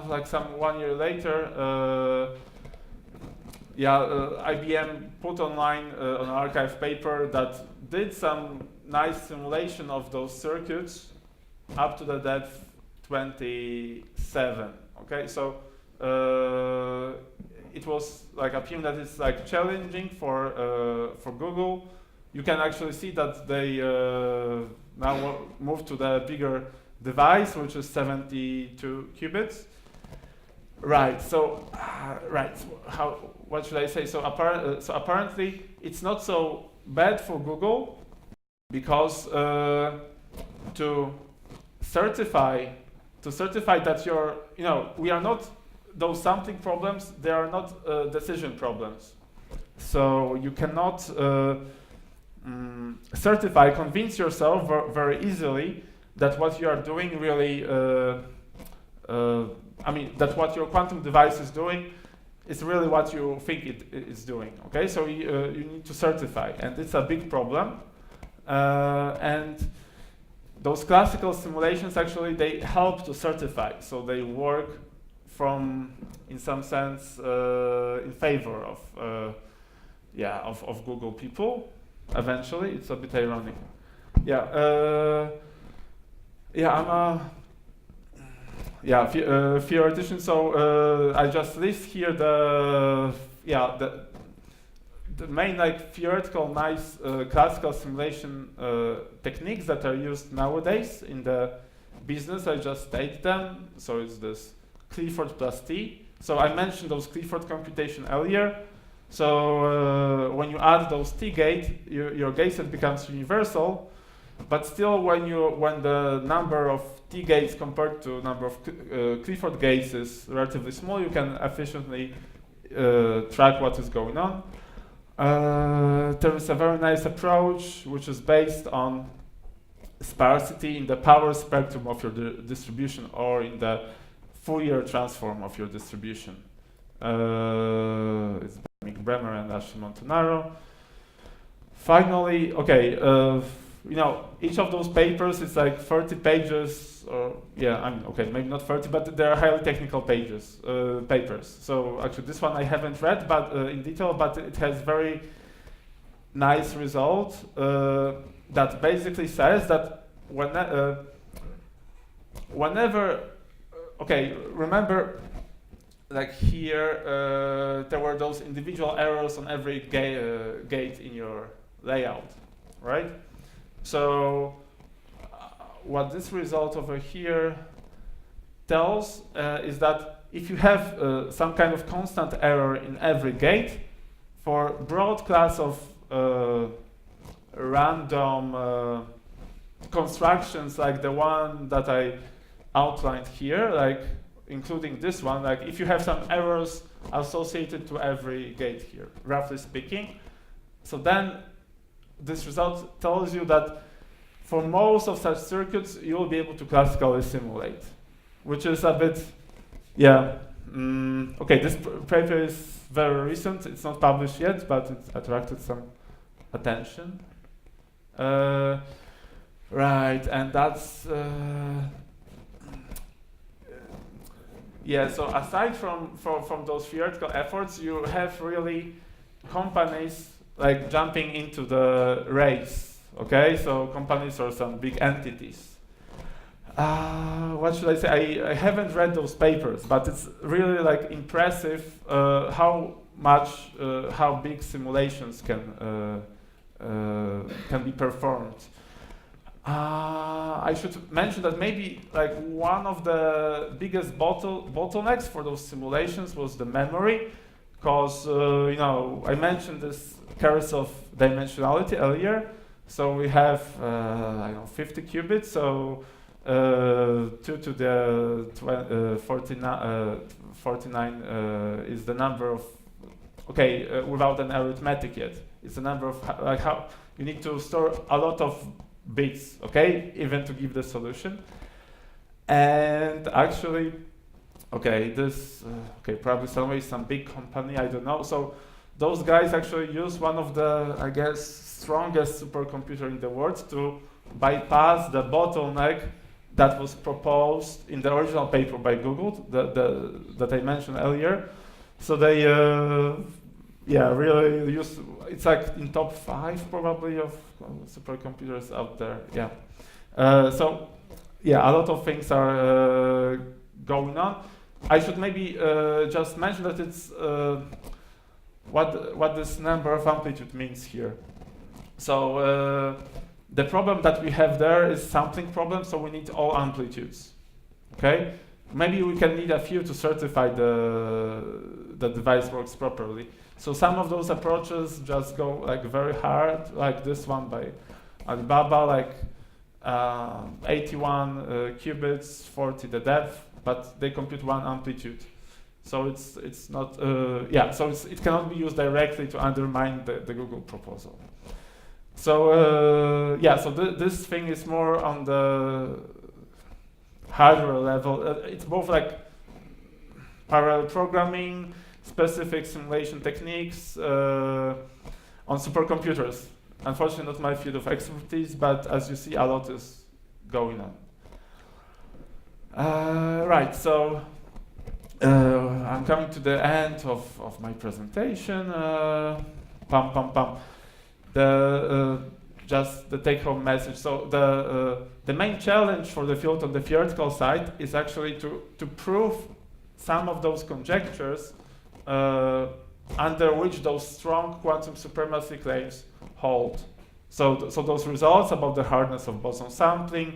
like some 1 year later, IBM put online an archive paper that did some nice simulation of those circuits up to the depth 27. Okay, so it was like appearing that it's like challenging for Google. You can actually see that they now moved to the bigger device, which is 72 qubits. Right. So, right. what should I say? So apparently it's not so bad for Google, because to certify that you're, we are not those sampling problems. They are not decision problems. So you cannot convince yourself very easily that what you are doing really, that what your quantum device is doing is really what you think it is doing. Okay, so you need to certify, and it's a big problem. And those classical simulations actually, they help to certify, so they work in some sense, in favor of Google people. Eventually, it's a bit ironic. I'm a theoretician, so I just list here the main theoretical nice classical simulation techniques that are used nowadays in the business. I just state them. So it's this Clifford plus T. So I mentioned those Clifford computation earlier. So when you add those T gate, your gate set becomes universal. But still, when the number of T gates compared to number of Clifford gates is relatively small, you can efficiently track what is going on. There is a very nice approach which is based on sparsity in the power spectrum of your distribution, or in the Fourier transform of your distribution. It's Bremer and Ashley Montanaro. Finally, each of those papers is like 30 pages, or maybe not 30, but they are highly technical papers. So actually, this one I haven't read, but in detail, but it has very nice result that basically says that remember, like here, there were those individual errors on every gate in your layout, right? So what this result over here tells is that if you have some kind of constant error in every gate, for broad class of random constructions like the one that I outlined here, like including this one, like if you have some errors associated to every gate here, roughly speaking, so then this result tells you that for most of such circuits, you will be able to classically simulate, which is a bit, this paper is very recent. It's not published yet, but it attracted some attention. Right, and that's, so aside from those theoretical efforts, you have really companies like jumping into the race, okay? So companies are some big entities. What should I say? I haven't read those papers, but it's really like impressive how big simulations can be performed. I should mention that maybe like one of the biggest bottlenecks for those simulations was the memory, because I mentioned this curse of dimensionality earlier. So we have 50 qubits, so 2 to the 49 is the number of without an arithmetic yet. It's the number of how you need to store a lot of bits, even to give the solution. And actually, probably somewhere some big company, I don't know. So those guys actually use one of the, I guess, strongest supercomputer in the world to bypass the bottleneck that was proposed in the original paper by Google that I mentioned earlier. So they really use, it's like in top 5 probably of supercomputers out there. A lot of things are going on. I should maybe just mention that it's what this number of amplitude means here. So the problem that we have there is sampling problem, so we need all amplitudes. Maybe we can need a few to certify the device works properly. So some of those approaches just go like very hard, like this one by Alibaba, like 81 qubits, 40 the depth, but they compute one amplitude. So it's not so it cannot be used directly to undermine the Google proposal. So this thing is more on the hardware level. It's both like parallel programming, specific simulation techniques on supercomputers. Unfortunately, not my field of expertise, but as you see, a lot is going on. Right, so I'm coming to the end of my presentation. Just the take-home message. So the main challenge for the field on the theoretical side is actually to prove some of those conjectures under which those strong quantum supremacy claims hold. So those results about the hardness of boson sampling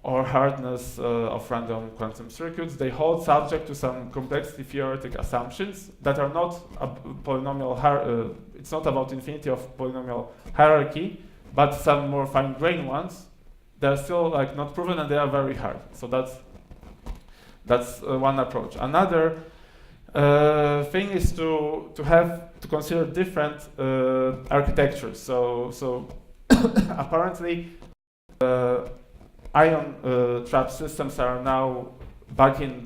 or hardness of random quantum circuits, they hold subject to some complexity theoretic assumptions that are not a polynomial, it's not about infinity of polynomial hierarchy, but some more fine-grained ones. They're still like not proven and they are very hard. So that's one approach. Another thing is to consider different architectures. So apparently ion trap systems are now back in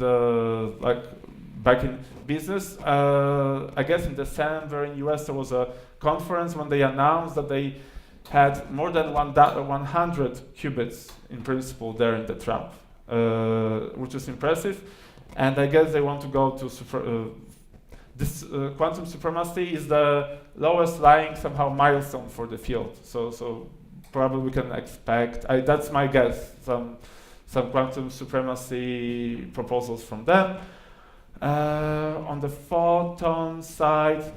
business. I guess in December in US there was a conference when they announced that they had more than 100 qubits in principle there in the trap, which is impressive. And I guess they want to go to this quantum supremacy is the lowest lying somehow milestone for the field. So probably we can expect, that's my guess, some quantum supremacy proposals from them. On the photon side,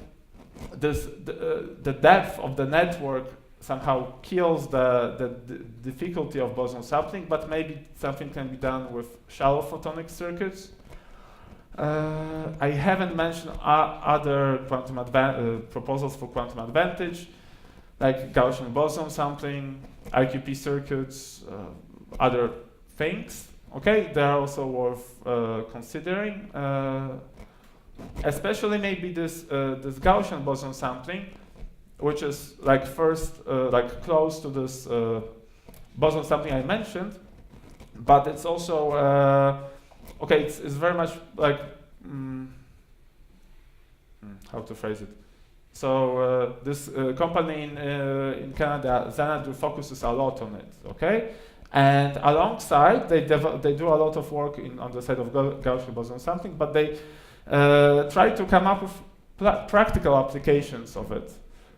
the depth of the network somehow kills the difficulty of boson sampling, but maybe something can be done with shallow photonic circuits. I haven't mentioned other quantum proposals for quantum advantage, like Gaussian boson sampling, IQP circuits, other things. Okay, they are also worth considering, especially maybe this Gaussian boson sampling, which is like first like close to this boson sampling I mentioned, but it's also okay. It's very much like how to phrase it. So this company in Canada, Xanadu, focuses a lot on it. Okay. And alongside, they do a lot of work on the side of Gaussian boson sampling, but they try to come up with practical applications of it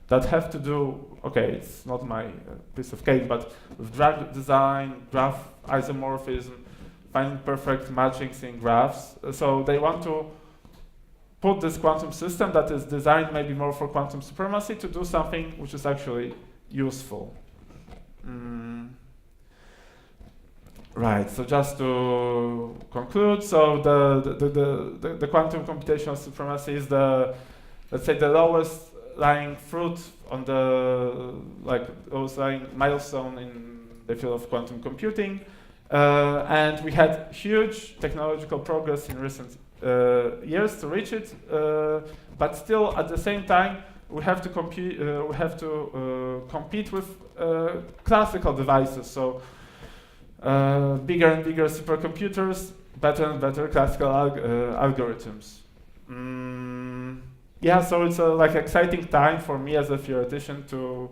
that have to do, okay, it's not my piece of cake, but with drug design, graph isomorphism, finding perfect matchings in graphs. So they want to put this quantum system that is designed maybe more for quantum supremacy to do something which is actually useful. Right, so just to conclude, so the quantum computational supremacy is let's say the lowest lying fruit on the lowest lying milestone in the field of quantum computing, and we had huge technological progress in recent years to reach it, but still at the same time we have to compete with classical devices. So bigger and bigger supercomputers, better and better classical algorithms. Yeah, so it's a exciting time for me as a theoretician to,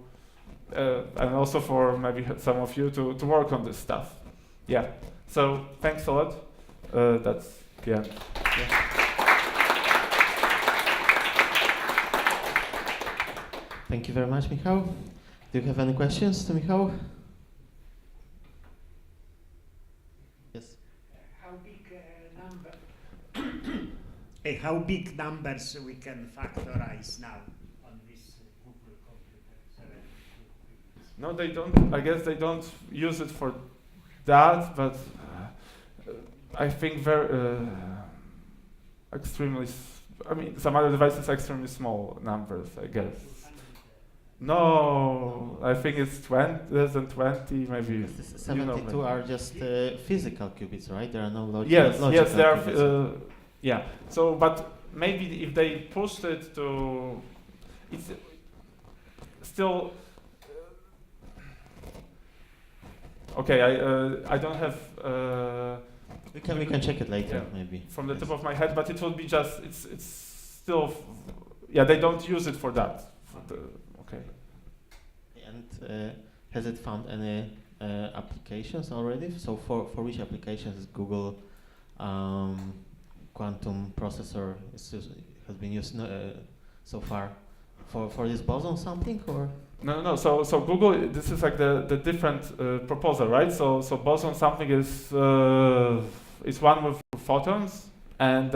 and also for maybe some of you to work on this stuff. Yeah, so thanks a lot. That's the end. Yeah. Thank you very much, Michał. Do you have any questions to Michał? How big numbers we can factorize now on this Google computer? No, they don't. I guess they don't use it for that, but I think very extremely. I mean, some other devices extremely small numbers, I guess. No, I think it's 20, less than 20, maybe. 72 are just physical qubits, right? There are no yes, logical yes, they are. qubits. Yeah. So, but maybe if they pushed it to, it's still. Okay, I don't have. We can check it later, yeah, maybe. from the top of my head, but it will be just. It's still. Yeah, they don't use it for that. Okay. And has it found any applications already? So for which applications Google quantum processor has been used so far? For this boson something or? No. So Google, this is like the different proposal, right? So boson something is one with photons, and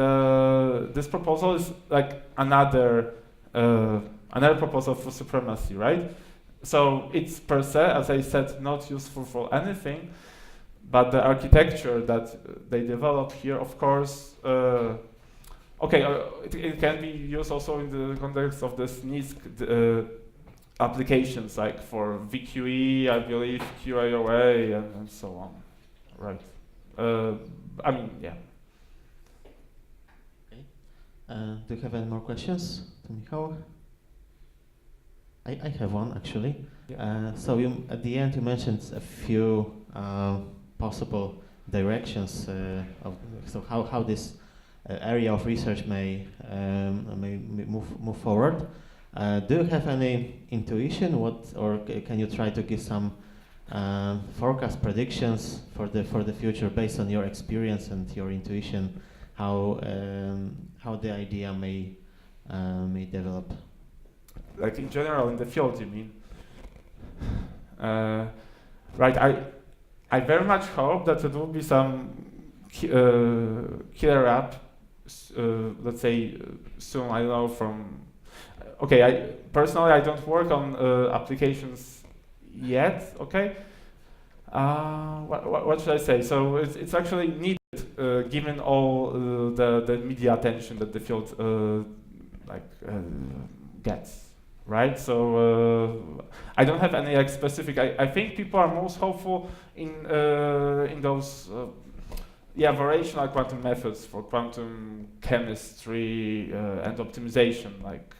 this proposal is like another proposal for supremacy, right? So it's per se, as I said, not useful for anything, but the architecture that they develop here, of course, it can be used also in the context of this NISC applications, like for VQE, I believe, QAOA, and so on, right? I mean, yeah. Okay. Do you have any more questions to Michał? I have one actually. Yeah. So at the end you mentioned a few possible directions of how this area of research may move forward. Do you have any intuition? Or can you try to give some forecast predictions for the future based on your experience and your intuition? How the idea may develop? Like in general in the field, you mean? Right. I very much hope that it will be some killer app. Let's say soon. I don't know from. Okay. I personally don't work on applications yet. Okay. What should I say? So it's actually needed given all the media attention that the field gets. Right, so I don't have any specific. I think people are most hopeful in those variational quantum methods for quantum chemistry and optimization, like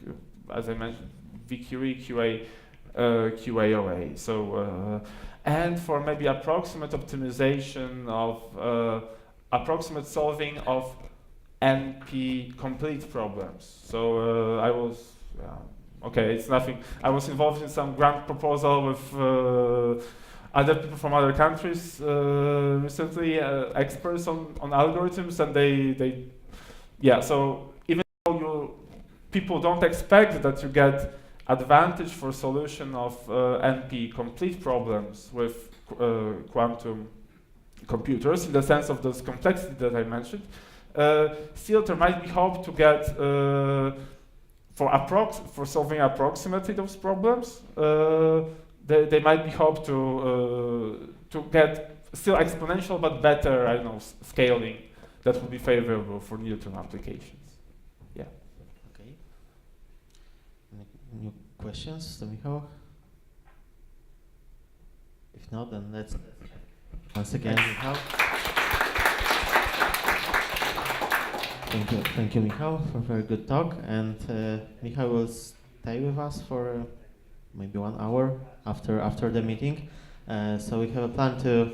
as I mentioned, VQE, QAOA. So and for maybe approximate optimization of approximate solving of NP complete problems. So I was. Okay, it's nothing. I was involved in some grant proposal with other people from other countries recently, experts on algorithms, and they so even though people don't expect that you get advantage for solution of NP complete problems with quantum computers in the sense of this complexity that I mentioned, still there might be hope to get for solving approximately those problems, they might be hope to get still exponential but better, I don't know, scaling that would be favorable for near-term applications. Yeah. Okay. Any questions to Michał? If not, then let's once again Michał. Thank you, Michał, for a very good talk. And Michał will stay with us for maybe 1 hour after the meeting. So we have a plan to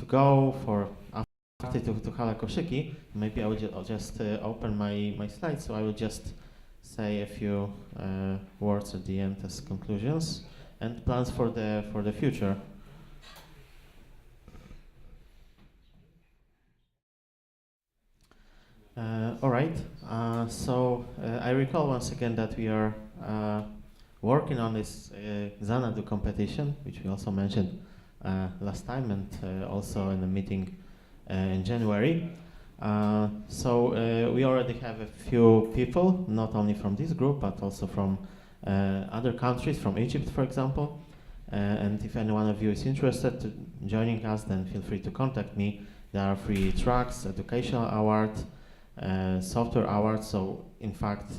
go for after to hala koszyki. Maybe I'll just open my slides. So I will just say a few words at the end as conclusions and plans for the future. All right. So I recall once again that we are working on this Xanadu competition, which we also mentioned last time, and also in the meeting in January. So we already have a few people, not only from this group, but also from other countries, from Egypt, for example. And if any one of you is interested in joining us, then feel free to contact me. There are free tracks, educational awards, software award. So in fact,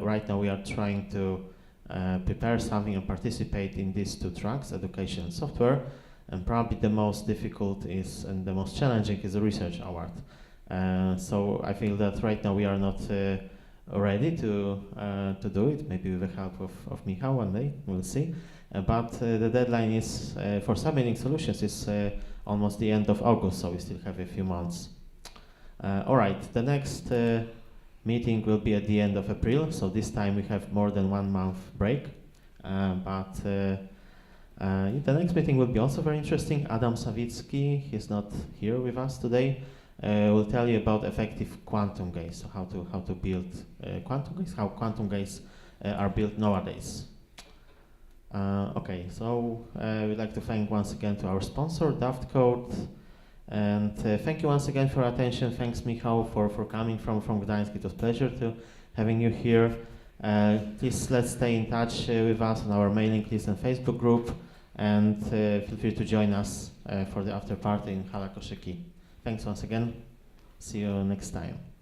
right now we are trying to prepare something and participate in these two tracks, education and software. And probably the most difficult is and the most challenging is the research award. So I feel that right now we are not ready to do it. Maybe with the help of Michał one day, we'll see. But the deadline is for submitting solutions is almost the end of August, so we still have a few months. All right, the next meeting will be at the end of April, so this time we have more than 1 month break. The next meeting will be also very interesting. Adam Sawicki, he's not here with us today, will tell you about effective quantum gates, so how to build quantum gates, how quantum gates are built nowadays. Okay, so we'd like to thank once again to our sponsor, Daft Code, and thank you once again for your attention. Thanks, Michał, for coming from Gdańsk. It was a pleasure to having you here. Please let's stay in touch with us on our mailing list and Facebook group, and feel free to join us for the after party in Hala Koszyki. Thanks once again. See you next time.